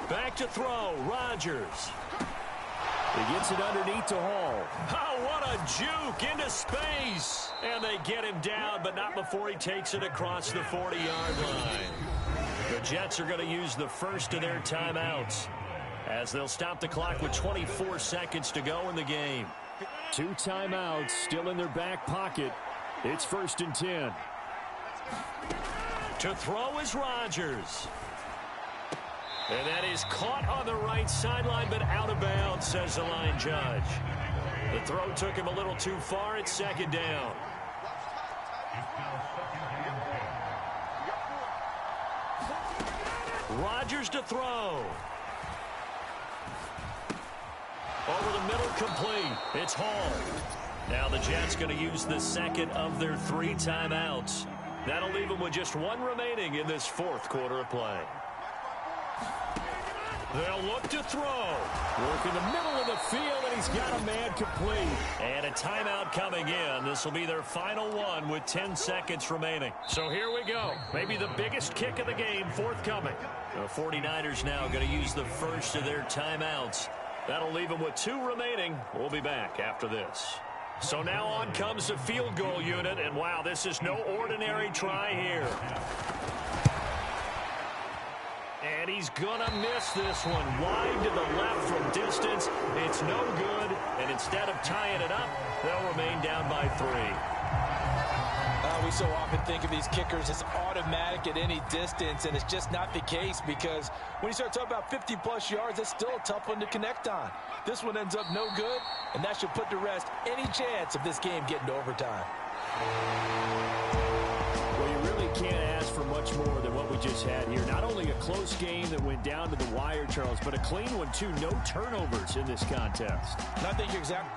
[SPEAKER 3] Back to throw, Rodgers. He gets it underneath to Hall. Oh, what a juke into space. And they get him down, but not before he takes it across the 40-yard line. The Jets are going to use the first of their timeouts as they'll stop the clock with 24 seconds to go in the game. 2 timeouts still in their back pocket. It's 1st and 10. To throw is Rodgers. And that is caught on the right sideline, but out of bounds, says the line judge. The throw took him a little too far. It's 2nd down. Rodgers to throw. Over the middle, complete. It's Hall. Now the Jets going to use the 2nd of their 3 timeouts. That'll leave them with just 1 remaining in this 4th quarter of play. They'll look to throw. Work in the middle of the field, and he's got a man complete. And a timeout coming in. This will be their final one with 10 seconds remaining. So here we go. Maybe the biggest kick of the game forthcoming. The 49ers now going to use the first of their timeouts. That'll leave them with 2 remaining. We'll be back after this. So now on comes the field goal unit, and wow, this is no ordinary try here. And he's going to miss this one wide to the left from distance. It's no good, and instead of tying it up, they'll remain down by 3.
[SPEAKER 1] We so often think of these kickers as automatic at any distance, and it's just not the case because when you start talking about 50-plus yards, that's still a tough one to connect on. This one ends up no good, and that should put to rest any chance of this game getting to overtime.
[SPEAKER 3] Well, you really can't ask for much more than what we just had here. Not only a close game that went down to the wire, Charles, but a clean one, too. No turnovers in this contest.
[SPEAKER 1] And I think you're exactly...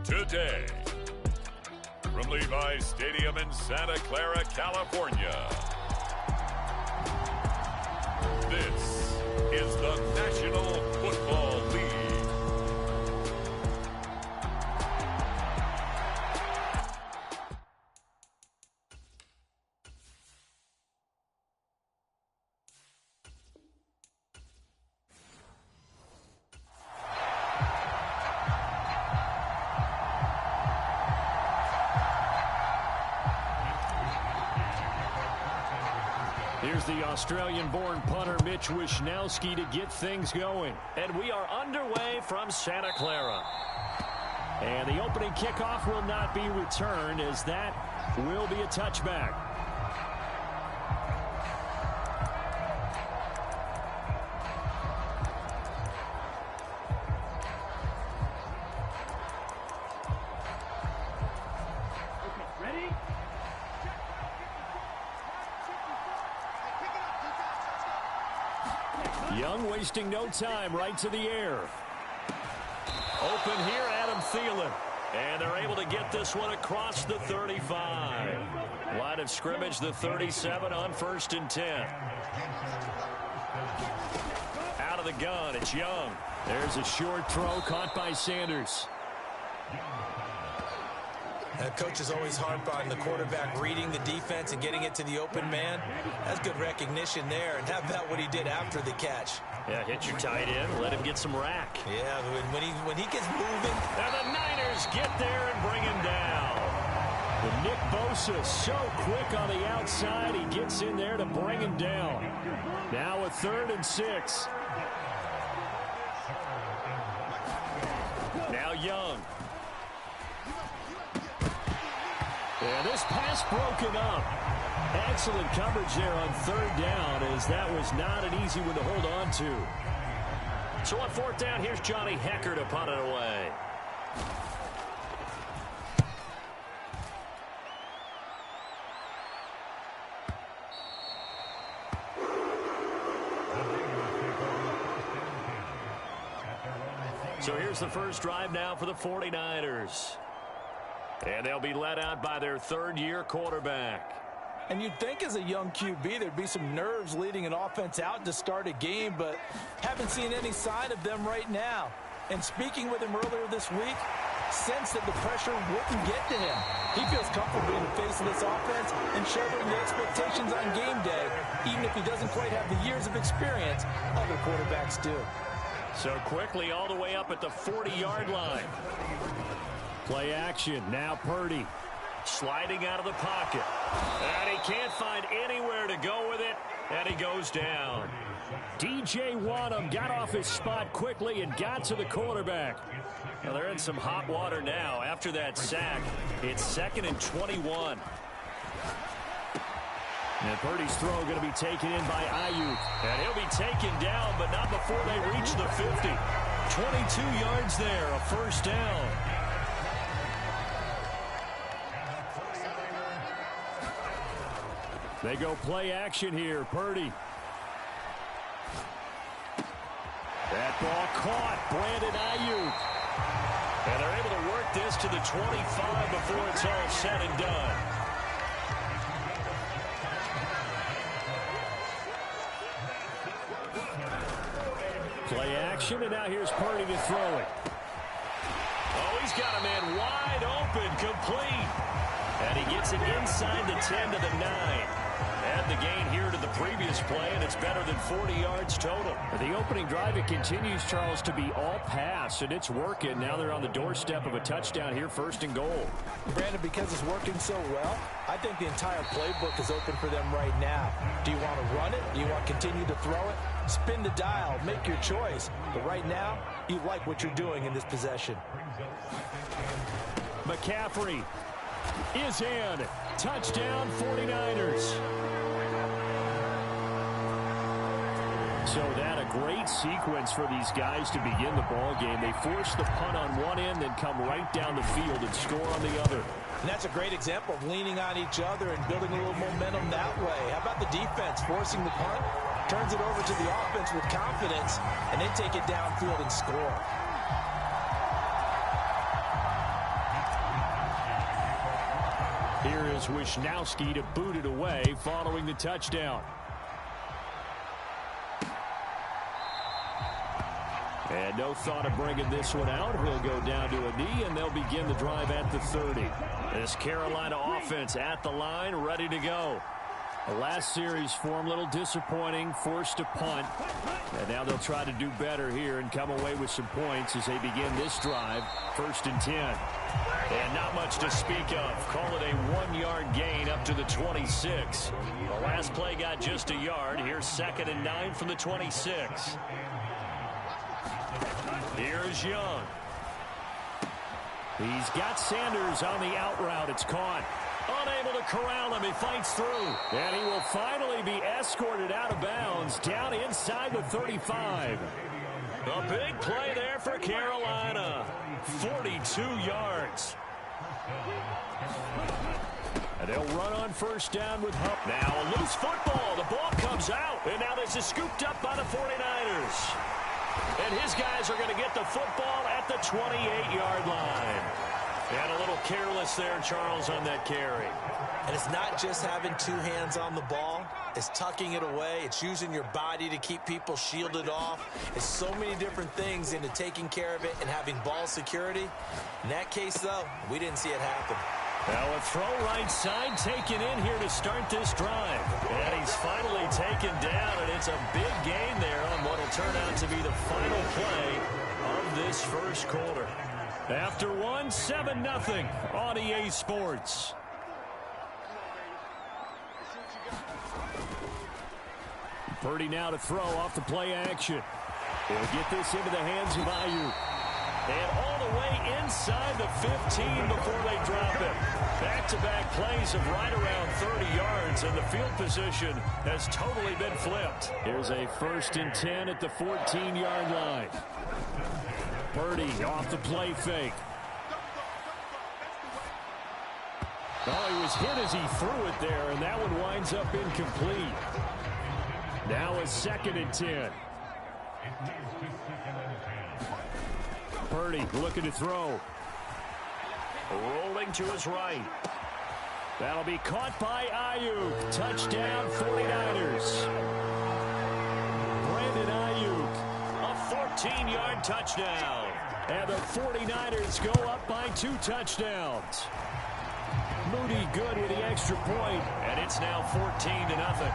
[SPEAKER 2] Today, from Levi's Stadium in Santa Clara, California, this is the National Football League.
[SPEAKER 3] Here's the Australian-born punter Mitch Wishnowsky to get things going. And we are underway from Santa Clara. And the opening kickoff will not be returned, as that will be a touchback. Young wasting no time, right to the air. Open here, Adam Thielen. And they're able to get this one across the 35. Line of scrimmage, the 37 on 1st and 10. Out of the gun, it's Young. There's a short throw caught by Sanders.
[SPEAKER 1] Coach is always hard on the quarterback reading the defense and getting it to the open man. That's good recognition there. And how about what he did after the catch?
[SPEAKER 3] Yeah, hit your tight end, let him get some rack.
[SPEAKER 1] Yeah, when he gets moving.
[SPEAKER 3] And the Niners get there and bring him down. The Nick Bosa so quick on the outside, he gets in there to bring him down. Now a 3rd and 6. Now Young. Yeah, this pass broken up. Excellent coverage there on 3rd down, as that was not an easy one to hold on to. So on 4th down, here's Johnny Hecker to punt it away. So here's the first drive now for the 49ers. And they'll be led out by their 3rd-year quarterback.
[SPEAKER 1] And you'd think as a young QB there'd be some nerves leading an offense out to start a game, but haven't seen any sign of them right now. And speaking with him earlier this week, sensed that the pressure wouldn't get to him. He feels comfortable in the face of this offense and shouldering the expectations on game day, even if he doesn't quite have the years of experience other quarterbacks do.
[SPEAKER 3] So quickly all the way up at the 40-yard line. Play action. Now Purdy sliding out of the pocket. And he can't find anywhere to go with it. And he goes down. DJ Wanham got off his spot quickly and got to the quarterback. Well, they're in some hot water now. After that sack, it's 2nd and 21. And Purdy's throw going to be taken in by Ayuk. And he'll be taken down, but not before they reach the 50. 22 yards there, a first down. They go play action here. Purdy. That ball caught. Brandon Ayuk. And they're able to work this to the 25 before it's all said and done. Play action, and now here's Purdy to throw it. Oh, he's got a man wide open, complete. And he gets it inside the 10 to the 9. Add the gain here to the previous play, and it's better than 40 yards total. The opening drive, it continues, Charles, to be all pass, and it's working. Now they're on the doorstep of a touchdown here, 1st and goal.
[SPEAKER 1] Brandon, because it's working so well, I think the entire playbook is open for them right now. Do you want to run it? Do you want to continue to throw it? Spin the dial, make your choice. But right now, you like what you're doing in this possession.
[SPEAKER 3] McCaffrey is in. Touchdown, 49ers. So that a great sequence for these guys to begin the ball game. They force the punt on one end, then come right down the field and score on the other.
[SPEAKER 1] And that's a great example of leaning on each other and building a little momentum that way. How about the defense forcing the punt? Turns it over to the offense with confidence, and they take it downfield and score.
[SPEAKER 3] Here is Wisnowski to boot it away following the touchdown. And no thought of bringing this one out. He'll go down to a knee, and they'll begin the drive at the 30. This Carolina offense at the line, ready to go. The last series for him, a little disappointing, forced to punt. And now they'll try to do better here and come away with some points as they begin this drive. 1st and 10. And not much to speak of. Call it a 1-yard gain up to the 26. The last play got just a yard. Here's 2nd and 9 from the 26. Here's Young. He's got Sanders on the out route. It's caught. Unable to corral him. He fights through. And he will finally be escorted out of bounds down inside the 35. A big play there for Carolina. 42 yards. And they'll run on 1st down with Hupp. Now a loose football. The ball comes out. And now this is scooped up by the 49ers. And his guys are going to get the football at the 28-yard line. And a little careless there, Charles, on that carry.
[SPEAKER 1] And it's not just having 2 hands on the ball. It's tucking it away. It's using your body to keep people shielded off. It's so many different things into taking care of it and having ball security. In that case, though, we didn't see it happen.
[SPEAKER 3] Now a throw right side taken in here to start this drive. And he's finally taken down, and it's a big gain there on what will turn out to be the final play of this 1st quarter. After 1, 7-0 on EA Sports. Purdy now to throw off the play action. He'll get this into the hands of Ayuk. And all the way inside the 15 before they drop it. Back-to-back plays of right around 30 yards, and the field position has totally been flipped. Here's a 1st and 10 at the 14-yard line. Purdy off the play fake. Oh, he was hit as he threw it there, and that one winds up incomplete. Now a 2nd and 10. Purdy looking to throw. Rolling to his right. That'll be caught by Ayuk. Touchdown, 49ers. Brandon Ayuk, a 14-yard touchdown. And the 49ers go up by 2 touchdowns. Moody good with the extra point, and it's now 14-0.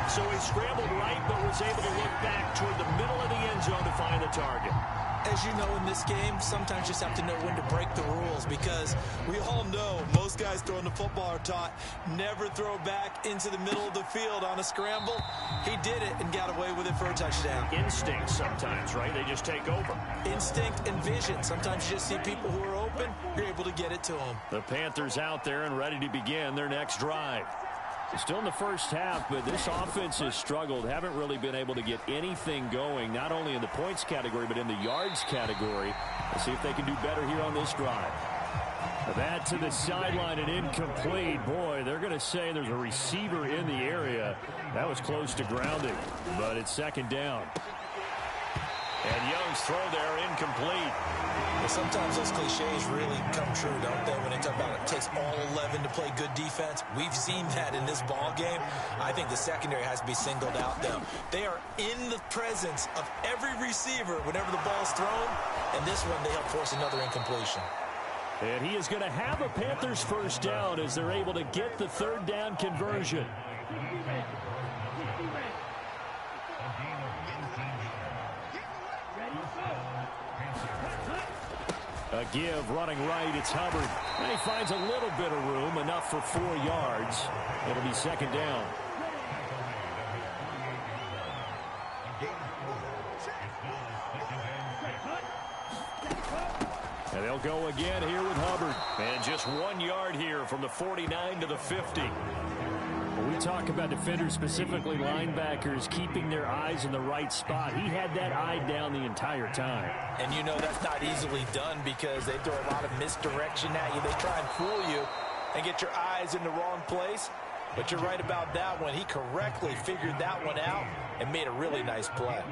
[SPEAKER 3] So he scrambled right, but was able to look back toward the middle of the end zone to find the target.
[SPEAKER 1] As you know, in this game, sometimes you just have to know when to break the rules, because we all know most guys throwing the football are taught never throw back into the middle of the field on a scramble. He did it and got away with it for a touchdown.
[SPEAKER 3] Instinct sometimes, right? They just take over.
[SPEAKER 1] Instinct and vision. Sometimes you just see people who are open, you're able to get it to them.
[SPEAKER 3] The Panthers out there and ready to begin their next drive. Still in the first half, but this offense has struggled. Haven't really been able to get anything going, not only in the points category, but in the yards category. Let's see if they can do better here on this drive. That to the sideline and incomplete. Boy, they're going to say there's a receiver in the area. That was close to grounding, but it's second down. And Young's throw there incomplete.
[SPEAKER 1] Well, sometimes those cliches really come true, don't they? When they talk about it takes all 11 to play good defense. We've seen that in this ball game. I think the secondary has to be singled out, though. They are in the presence of every receiver whenever the ball's thrown. And this one, they help force another incompletion.
[SPEAKER 3] And he is going to have a Panthers first down as they're able to get the third down conversion. A give, running right, it's Hubbard. And he finds a little bit of room, enough for 4 yards. It'll be second down. And they'll go again here with Hubbard. And just 1 yard here from the 49 to the 50. When we talk about defenders, specifically linebackers, keeping their eyes in the right spot, he had that eye down the entire time.
[SPEAKER 1] And you know that's not easily done because they throw a lot of misdirection at you. They try and fool you and get your eyes in the wrong place. But you're right about that one. He correctly figured that one out and made a really nice play.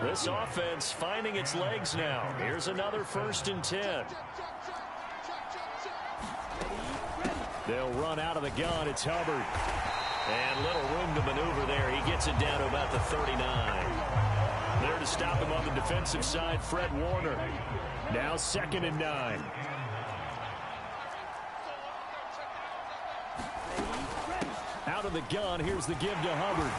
[SPEAKER 3] This offense finding its legs now. Here's another 1st and 10. They'll run out of the gun. It's Hubbard. And little room to maneuver there. He gets it down to about the 39. There to stop him on the defensive side, Fred Warner. Now 2nd and 9. Out of the gun, here's the give to Hubbard.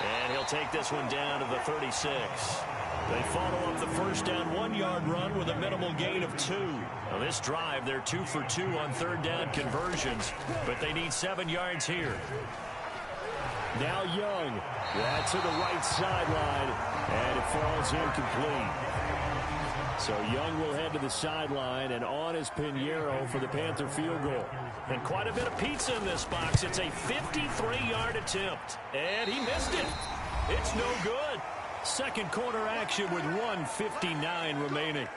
[SPEAKER 3] And he'll take this one down to the 36. They follow up the first down 1 yard run with a minimal gain of 2. Now this drive, they're 2 for 2 on third down conversions, but they need 7 yards here. Now Young. That's to the right sideline, and it falls incomplete. So Young will head to the sideline, and on is Pinheiro for the Panther field goal. And quite a bit of pizza in this box. It's a 53-yard attempt, and he missed it. It's no good. Second quarter action with 1:59 remaining.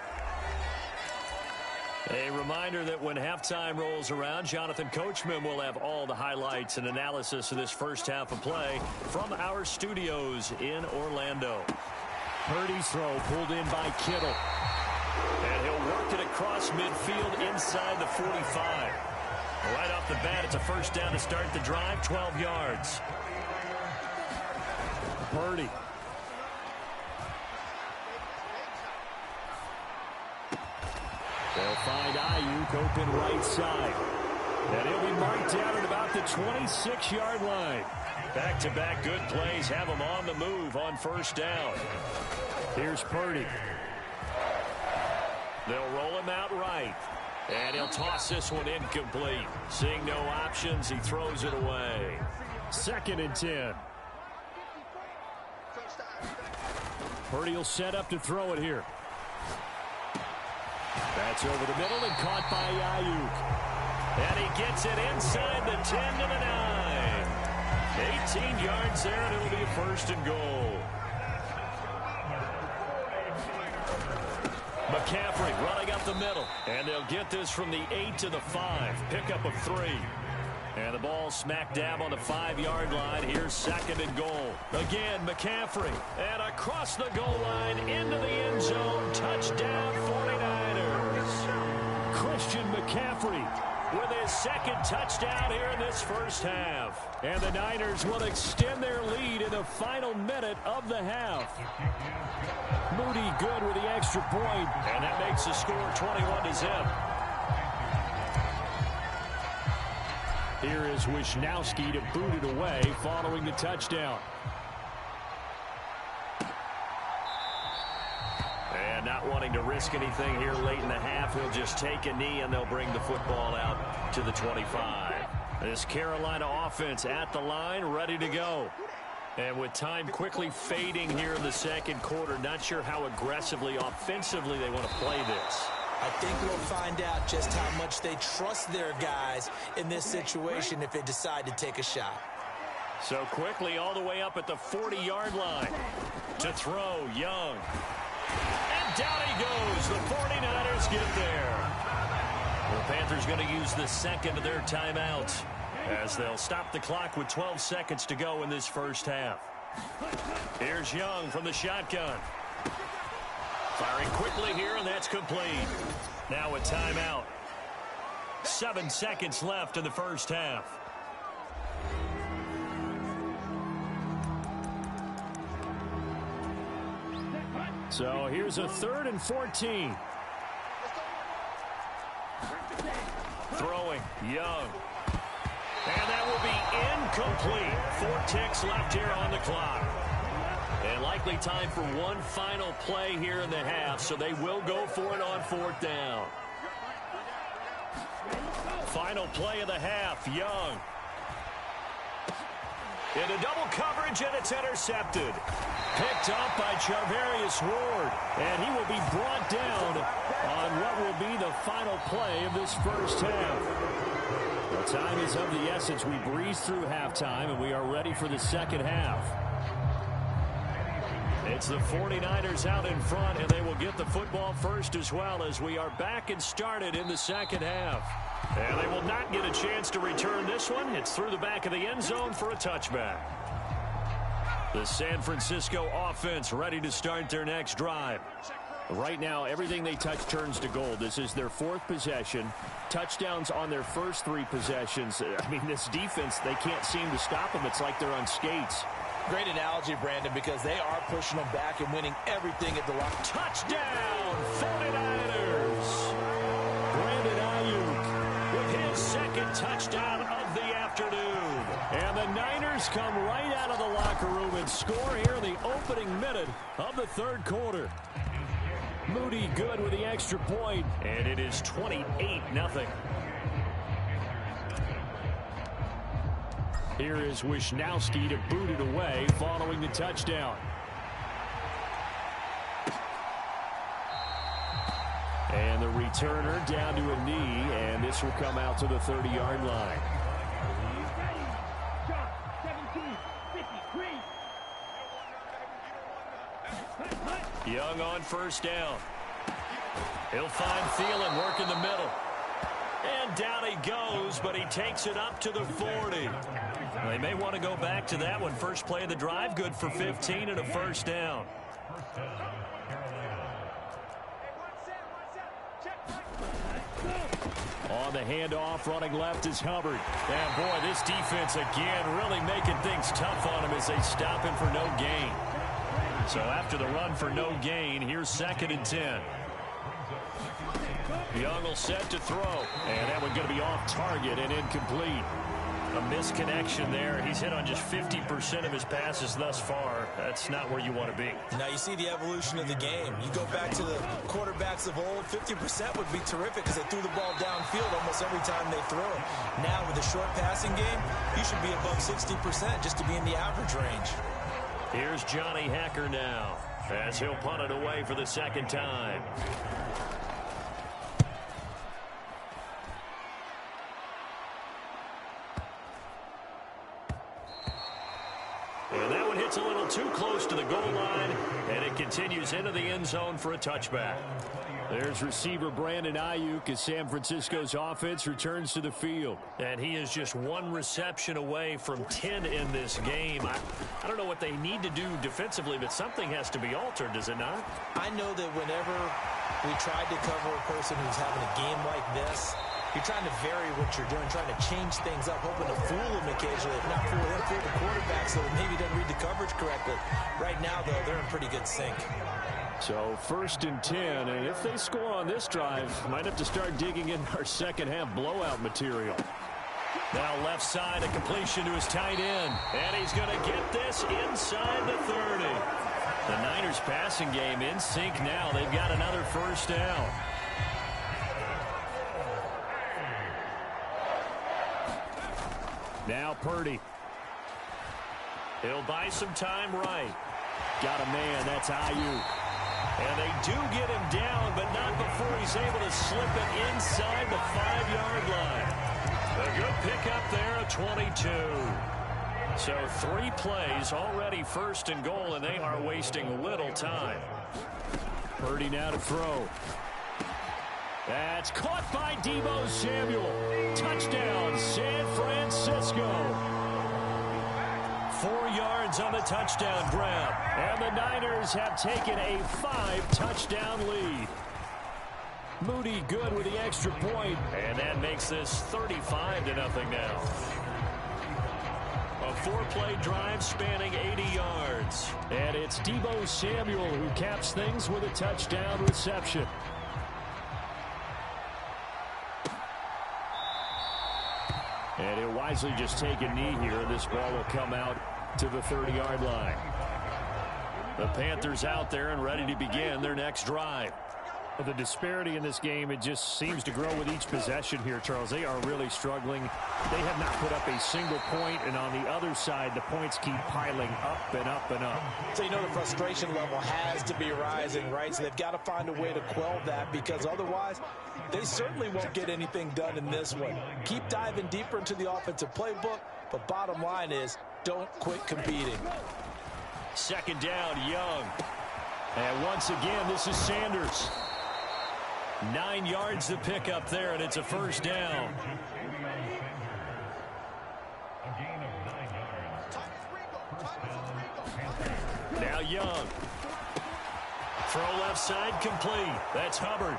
[SPEAKER 3] A reminder that when halftime rolls around, Jonathan Coachman will have all the highlights and analysis of this first half of play from our studios in Orlando. Purdy's throw pulled in by Kittle. And he'll work it across midfield inside the 45. Right off the bat, it's a first down to start the drive, 12 yards. Purdy. They'll find Ayuk open right side. And he'll be marked down at about the 26-yard line. Back-to-back good plays have him on the move on first down. Here's Purdy. They'll roll him out right. And he'll toss this one incomplete. Seeing no options, he throws it away. 2nd and 10. Purdy will set up to throw it here. That's over the middle and caught by Ayuk. And he gets it inside the 10 to the 9. 18 yards there, and it'll be a 1st and goal. McCaffrey running up the middle. And they'll get this from the 8 to the 5. Pickup of 3. And the ball smack dab on the 5-yard line. Here's 2nd and goal. Again, McCaffrey. And across the goal line into the end zone. Touchdown 49ers. Christian McCaffrey with his second touchdown here in this first half. And the Niners will extend their lead in the final minute of the half. Moody good with the extra point, and that makes the score 21-0. Here is Wisnowski to boot it away following the touchdown. And not wanting to risk anything here late in the half, he'll just take a knee and they'll bring the football out to the 25. This Carolina offense at the line, ready to go. And with time quickly fading here in the second quarter, not sure how aggressively, offensively they want to play this.
[SPEAKER 1] I think we'll find out just how much they trust their guys in this situation if they decide to take a shot.
[SPEAKER 3] So quickly all the way up at the 40-yard line. To throw, Young. And down he goes. The 49ers get there. The Panthers going to use the second of their timeouts as they'll stop the clock with 12 seconds to go in this first half. Here's Young from the shotgun. Firing quickly here, and that's complete. Now a timeout. 7 seconds left in the first half. So here's a 3rd and 14. Throwing, Young. And that will be incomplete. 4 ticks left here on the clock. And likely time for one final play here in the half, so they will go for it on 4th down. Final play of the half, Young. Into double coverage, and it's intercepted. Picked up by Charvarius Ward, and he will be brought down on what will be the final play of this first half. Well, time is of the essence. We breeze through halftime, and we are ready for the second half. It's the 49ers out in front, and they will get the football first as well as we are back and started in the second half. And they will not get a chance to return this one. It's through the back of the end zone for a touchback. The San Francisco offense ready to start their next drive. Right now, everything they touch turns to gold. This is their 4th possession. Touchdowns on their first 3 possessions. I mean, this defense, they can't seem to stop them. It's like they're on skates.
[SPEAKER 1] Great analogy, Brandon, because they are pushing them back and winning everything at the line.
[SPEAKER 3] Touchdown, 49ers! Brandon Ayuk with his second touchdown of the afternoon. And the Niners come right out of the locker room and score here in the opening minute of the 3rd quarter. Moody good with the extra point, and it is 28-0. Here is Wisnowski to boot it away following the touchdown. And the returner down to a knee, and this will come out to the 30-yard line. Young on first down. He'll find Thielen working the middle. And down he goes, but he takes it up to the 40. They may want to go back to that one. First play of the drive, good for 15 and a first down. On the handoff, running left is Hubbard. And boy, this defense again really making things tough on him as they stop him for no gain. So after the run for no gain, here's 2nd and 10. Young will set to throw, and that one's going to be off target and incomplete. A misconnection there. He's hit on just 50% of his passes thus far. That's not where you want to be.
[SPEAKER 1] Now you see the evolution of the game. You go back to the quarterbacks of old, 50% would be terrific because they threw the ball downfield almost every time they throw it. Now with the short passing game, you should be above 60% just to be in the average range.
[SPEAKER 3] Here's Johnny Hacker now as he'll punt it away for the second time. And that one hits a little too close to the goal line, and it continues into the end zone for a touchback. There's receiver Brandon Ayuk as San Francisco's offense returns to the field. And he is just 1 reception away from 10 in this game. I don't know what they need to do defensively, but something has to be altered, does it not?
[SPEAKER 1] I know that whenever we tried to cover a person who's having a game like this, You're trying to vary what you're doing, trying to change things up, hoping to fool him occasionally. If not fool him, fool the quarterback so that maybe he doesn't read the coverage correctly. Right now, though, they're in pretty good sync.
[SPEAKER 3] So 1st and 10, and if they score on this drive, might have to start digging in our second half blowout material. Now left side, a completion to his tight end, and he's going to get this inside the 30. The Niners passing game in sync now. They've got another first down. Now Purdy. He'll buy some time right. Got a man, that's Ayuk. And they do get him down, but not before he's able to slip it inside the 5-yard line. A good pickup there at 22. So 3 plays, already 1st and goal, and they are wasting little time. Purdy now to throw. That's caught by Deebo Samuel. Touchdown, San Francisco. 4 yards on the touchdown grab. And the Niners have taken a 5-touchdown lead. Moody good with the extra point. And that makes this 35-0 now. A 4-play drive spanning 80 yards. And it's Deebo Samuel who caps things with a touchdown reception. And he'll wisely just take a knee here, and this ball will come out to the 30-yard line. The Panthers out there and ready to begin their next drive. Well, the disparity in this game, it just seems to grow with each possession here, Charles. They are really struggling. They have not put up a single point, and on the other side, the points keep piling up and up and up.
[SPEAKER 1] So you know the frustration level has to be rising, right? So they've got to find a way to quell that, because otherwise they certainly won't get anything done in this one. Keep diving deeper into the offensive playbook, but bottom line is don't quit competing.
[SPEAKER 3] 2nd down, Young. And once again, this is Sanders. 9 yards to pick up there, and it's a 1st down. Now Young. Throw left side complete. That's Hubbard.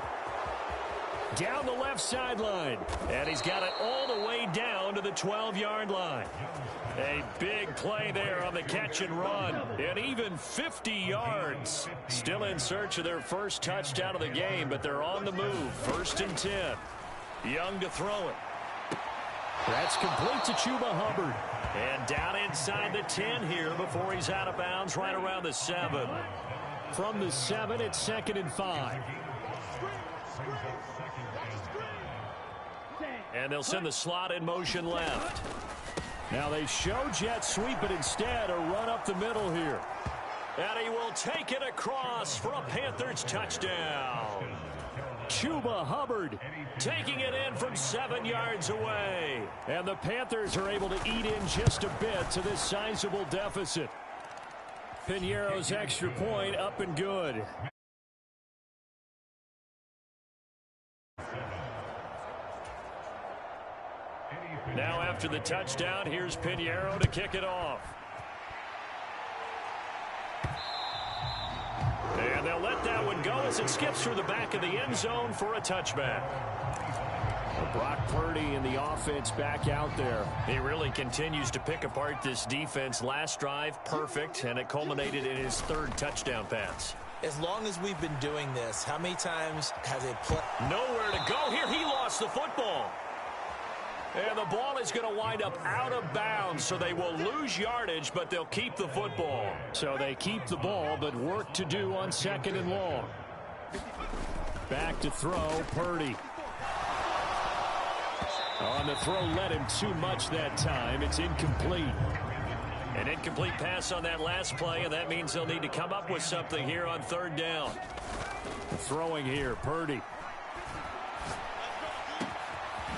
[SPEAKER 3] Down the left sideline. And he's got it all the way down to the 12-yard line. A big play there on the catch and run. And even 50 yards. Still in search of their first touchdown of the game, but they're on the move. 1st and 10. Young to throw it. That's complete to Chuba Hubbard. And down inside the 10 here before he's out of bounds right around the 7. From the 7, it's 2nd and 5. And they'll send the slot in motion left. Now they show jet sweep, but instead a run up the middle here. And he will take it across for a Panthers touchdown. Chuba Hubbard taking it in from 7 yards away. And the Panthers are able to eat in just a bit to this sizable deficit. Piñeiro's extra point up and good. Now after the touchdown, here's Piñeiro to kick it off. And they'll let that one go as it skips through the back of the end zone for a touchback. Brock Purdy and the offense back out there. He really continues to pick apart this defense. Last drive, perfect, and it culminated in his 3rd touchdown pass.
[SPEAKER 1] As long as we've been doing this, how many times has it played?
[SPEAKER 3] Nowhere to go here. He lost the football. And the ball is going to wind up out of bounds, so they will lose yardage, but they'll keep the football. So they keep the ball, but work to do on 2nd and long. Back to throw, Purdy. On the throw, led him too much that time. It's incomplete. An incomplete pass on that last play, and that means they'll need to come up with something here on 3rd down. Throwing here, Purdy.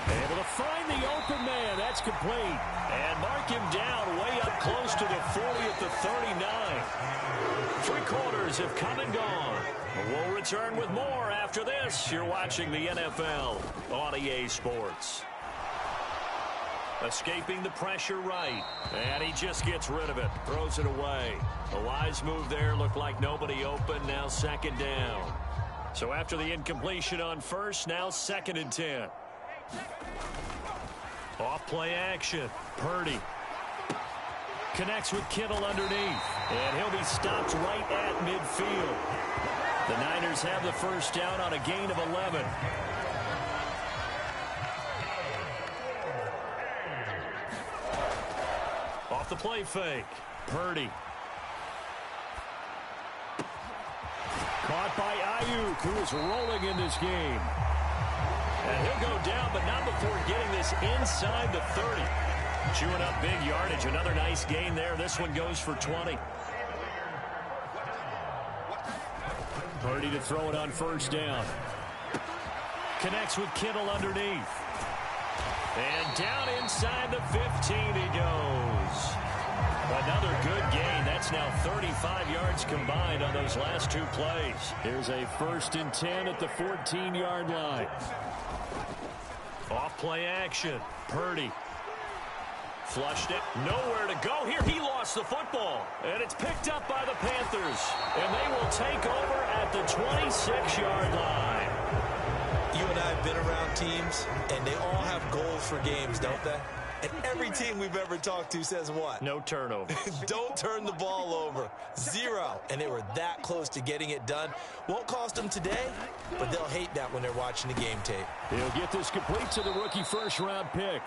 [SPEAKER 3] Able to find the open man. That's complete. And mark him down way up close to the 40 at the 39. 3 quarters have come and gone. We'll return with more after this. You're watching the NFL on EA Sports. Escaping the pressure right. And he just gets rid of it. Throws it away. A wise move there. Looked like nobody open. Now 2nd down. So after the incompletion on 1st, now 2nd and 10. Off play action. Purdy connects with Kittle underneath. And he'll be stopped right at midfield. The Niners have the first down on a gain of 11. Off the play fake. Purdy. Caught by Ayuk, who is rolling in this game. And he'll go down, but not before getting this inside the 30. Chewing up big yardage. Another nice gain there. This one goes for 20. Purdy to throw it on first down. Connects with Kittle underneath. And down inside the 15 he goes. Another good gain. That's now 35 yards combined on those last two plays. Here's a 1st and 10 at the 14-yard line. Off play action. Purdy. Flushed it. Nowhere to go here. He lost the football. And it's picked up by the Panthers. And they will take over at the 26-yard line.
[SPEAKER 1] You and I have been around teams, and they all have goals for games, don't they? And every team we've ever talked to says what?
[SPEAKER 3] No turnovers.
[SPEAKER 1] Don't turn the ball over. 0. And they were that close to getting it done. Won't cost them today, but they'll hate that when they're watching the game tape.
[SPEAKER 3] He'll get this complete to the rookie first-round pick.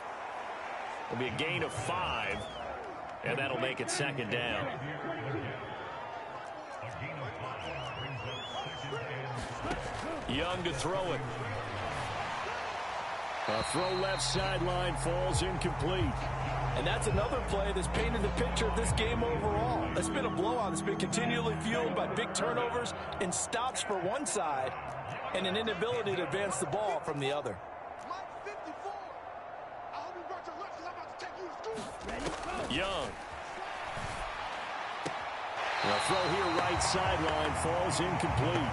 [SPEAKER 3] It'll be a gain of 5, and that'll make it 2nd down. Young to throw it. A throw left sideline falls incomplete.
[SPEAKER 1] And that's another play that's painted the picture of this game overall. It's been a blowout. It's been continually fueled by big turnovers and stops for one side and an inability to advance the ball from the other.
[SPEAKER 3] Young. The throw here right sideline falls incomplete.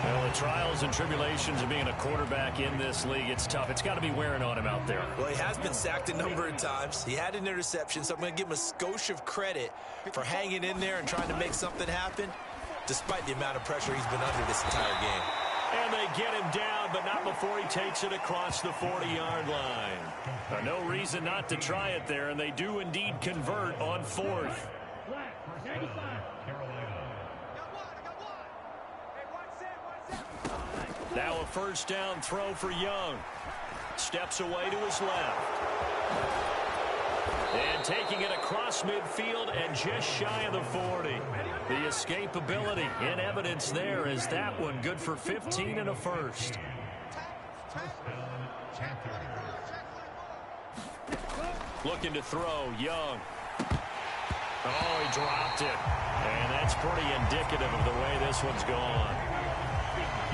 [SPEAKER 3] Well, the trials and tribulations of being a quarterback in this league, it's tough. It's got to be wearing on him out there.
[SPEAKER 1] Well, he has been sacked a number of times. He had an interception, so I'm going to give him a skosh of credit for hanging in there and trying to make something happen, despite the amount of pressure he's been under this entire game.
[SPEAKER 3] And they get him down, but not before he takes it across the 40-yard line. No reason not to try it there, and they do indeed convert on 4th. Now a first down throw for Young. Steps away to his left. And taking it across midfield and just shy of the 40. The escapability in evidence there is that one good for 15 and a first. Looking to throw, Young. Oh, he dropped it. And that's pretty indicative of the way this one's gone.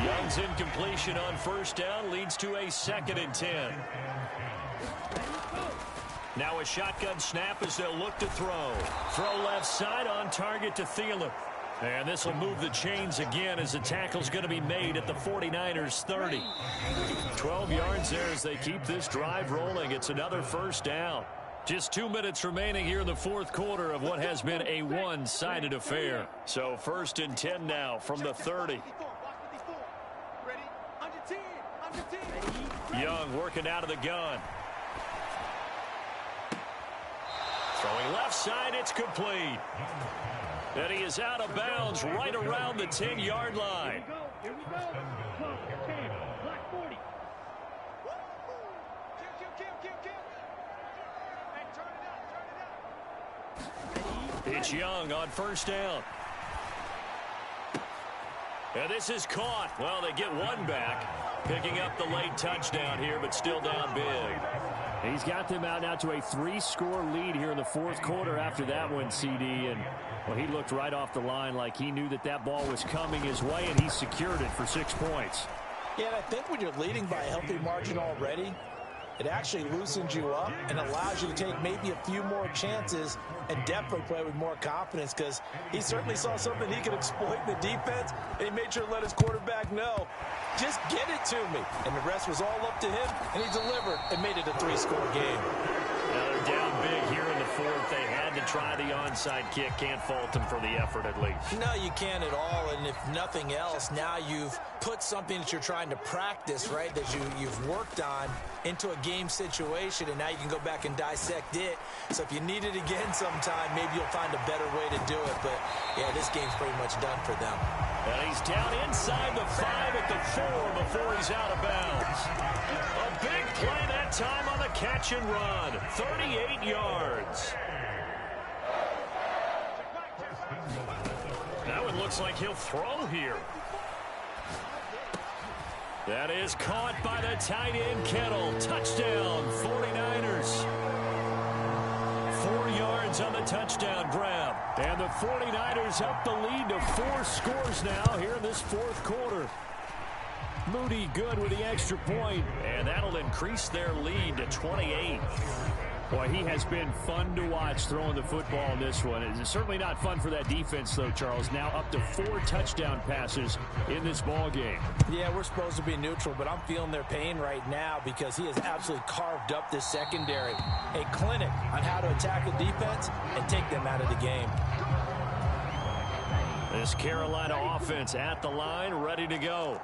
[SPEAKER 3] Young's incompletion on first down leads to a 2nd and 10. Now a shotgun snap as they'll look to throw. Throw left side on target to Thielen. And this will move the chains again as the tackle's going to be made at the 49ers 30. 12 yards there as they keep this drive rolling. It's another first down. Just 2 minutes remaining here in the 4th quarter of what has been a one-sided affair. So 1st and 10 now from the 30. Young working out of the gun. Throwing left side, it's complete. And he is out of bounds right around the 10-yard line.
[SPEAKER 4] Here we go. Clock, 10, black 40.
[SPEAKER 3] It's Young on first down. And this is caught. Well, they get one back. Picking up the late touchdown here, but still down big.
[SPEAKER 5] He's got them out now to a 3-score lead here in the 4th quarter after that one, CD. And, well, he looked right off the line like he knew that that ball was coming his way, and he secured it for 6 points.
[SPEAKER 1] Yeah, and I think when you're leading by a healthy margin already, it actually loosens you up and allows you to take maybe a few more chances and definitely play with more confidence, because he certainly saw something he could exploit in the defense, and he made sure to let his quarterback know, just get it to me. And the rest was all up to him, and he delivered and made it a 3-score game.
[SPEAKER 3] Now they're down big here in the 4th. They had to try the onside kick. Can't fault them for the effort at least.
[SPEAKER 1] No, you can't at all, and if nothing else, now you've put something that you're trying to practice, right, that you've worked on into a game situation, and now you can go back and dissect it. So if you need it again sometime, maybe you'll find a better way to do it. But, yeah, this game's pretty much done for them.
[SPEAKER 3] And he's down inside the 5 at the 4 before he's out of bounds. A big play that time on the catch and run. 38 yards. Now it looks like he'll throw here. That is caught by the tight end, Kittle. Touchdown, 49ers. 4 yards on the touchdown grab. And the 49ers up the lead to 4 scores now here in this fourth quarter. Moody good with the extra point, and that'll increase their lead to 28. Boy, he has been fun to watch throwing the football in this one. It's certainly not fun for that defense, though, Charles. Now up to 4 touchdown passes in this ball game.
[SPEAKER 1] Yeah, we're supposed to be neutral, but I'm feeling their pain right now because he has absolutely carved up this secondary. A clinic on how to attack the defense and take them out of the game.
[SPEAKER 3] This Carolina offense at the line, ready to go.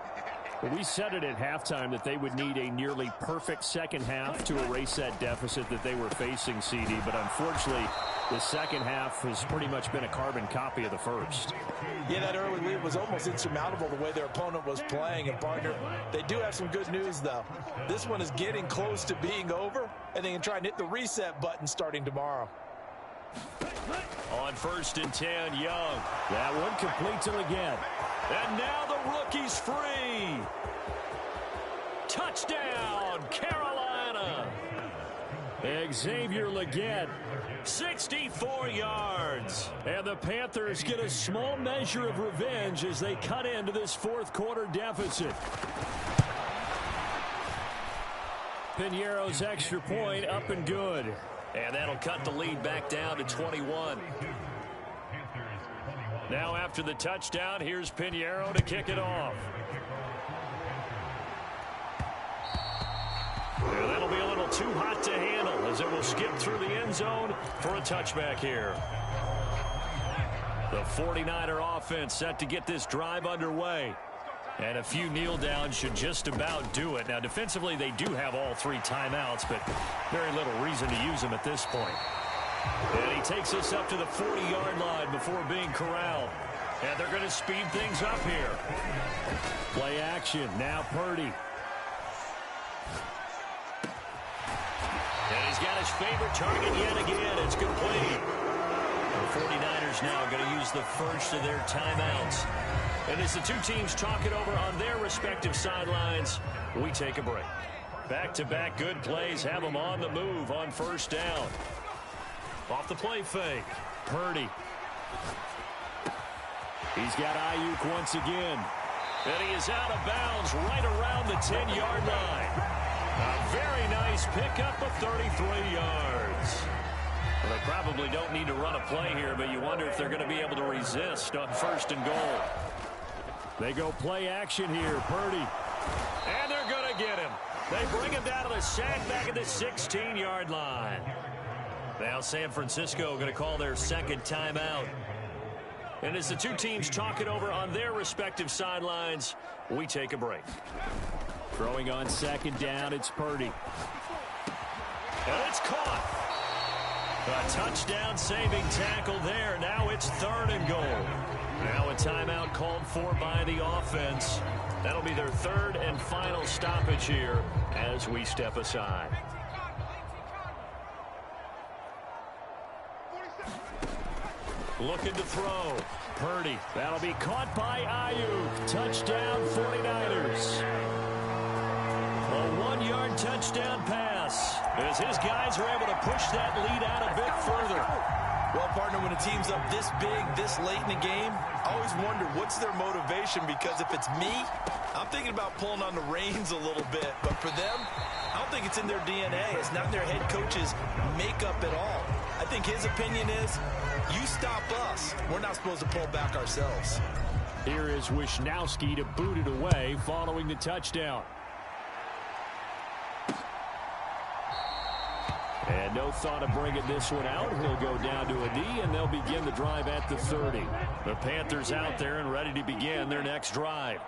[SPEAKER 5] Well, we said it at halftime that they would need a nearly perfect second half to erase that deficit that they were facing, CD. But unfortunately, the second half has pretty much been a carbon copy of the first.
[SPEAKER 1] Yeah, that early lead was almost insurmountable the way their opponent was playing. And, partner, they do have some good news, though. This one is getting close to being over, and they can try and hit the reset button starting tomorrow.
[SPEAKER 3] On 1st and 10, Young.
[SPEAKER 5] That one complete to Leggett.
[SPEAKER 3] And now the rookie's free. Touchdown, Carolina.
[SPEAKER 5] Xavier Leggett.
[SPEAKER 3] 64 yards.
[SPEAKER 5] And the Panthers get a small measure of revenge as they cut into this fourth quarter deficit. Piñeiro's extra point up and good.
[SPEAKER 3] And that'll cut the lead back down to 21. Now after the touchdown, here's Piñeiro to kick it off. And that'll be a little too hot to handle as it will skip through the end zone for a touchback here. The 49er offense set to get this drive underway. And a few kneel downs should just about do it. Now, defensively, they do have all 3 timeouts, but very little reason to use them at this point. And he takes us up to the 40-yard line before being corralled. And they're going to speed things up here.
[SPEAKER 5] Play action. Now Purdy.
[SPEAKER 3] And he's got his favorite target yet again. It's complete. The 49ers now are going to use the first of their timeouts. And as the two teams talk it over on their respective sidelines, we take a break. Back-to-back good plays have them on the move on 1st down. Off the play fake. Purdy.
[SPEAKER 5] He's got Ayuk once again.
[SPEAKER 3] And he is out of bounds right around the 10-yard line. A very nice pickup of 33 yards. Well, they probably don't need to run a play here, but you wonder if they're going to be able to resist on 1st and goal.
[SPEAKER 5] They go play action here. Purdy.
[SPEAKER 3] And they're going to get him. They bring him down to the sack back at the 16-yard line. Now San Francisco going to call their second timeout. And as the two teams talk it over on their respective sidelines, we take a break.
[SPEAKER 5] Throwing on 2nd down, it's Purdy.
[SPEAKER 3] And it's caught. A touchdown saving tackle there. Now it's 3rd and goal. Now a timeout called for by the offense. That'll be their 3rd and final stoppage here as we step aside. Looking to throw. Purdy.
[SPEAKER 5] That'll be caught by Ayuk. Touchdown 49ers.
[SPEAKER 3] A 1-yard touchdown pass as his guys are able to push that lead out a bit further.
[SPEAKER 1] Well, partner, when a team's up this big, this late in the game, I always wonder what's their motivation, because if it's me, I'm thinking about pulling on the reins a little bit. But for them, I don't think it's in their DNA. It's not in their head coach's makeup at all. I think his opinion is, you stop us. We're not supposed to pull back ourselves.
[SPEAKER 5] Here is Wisnowski to boot it away following the touchdown. And no thought of bringing this one out. He'll go down to a knee, and they'll begin the drive at the 30.
[SPEAKER 3] The Panthers out there and ready to begin their next drive.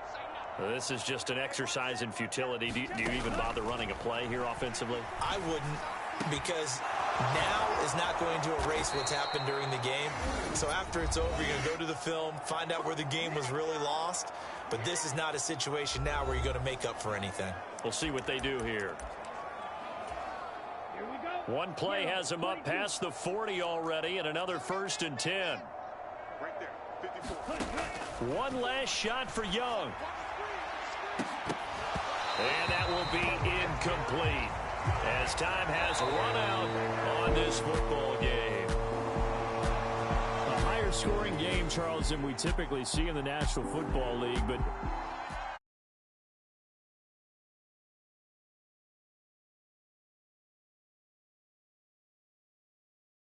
[SPEAKER 3] This is just an exercise in futility. Do you even bother running a play here offensively?
[SPEAKER 1] I wouldn't, because now is not going to erase what's happened during the game. So after it's over, you're going to go to the film, find out where the game was really lost. But this is not a situation now where you're going to make up for anything.
[SPEAKER 3] We'll see what they do here.
[SPEAKER 4] Here we go.
[SPEAKER 3] One play has them up past the 40 already, and another 1st and 10.
[SPEAKER 6] Right there, 54.
[SPEAKER 3] One last shot for Young. And that will be incomplete as time has run out on this football game.
[SPEAKER 5] A higher scoring game, Charles, than we typically see in the National Football League, but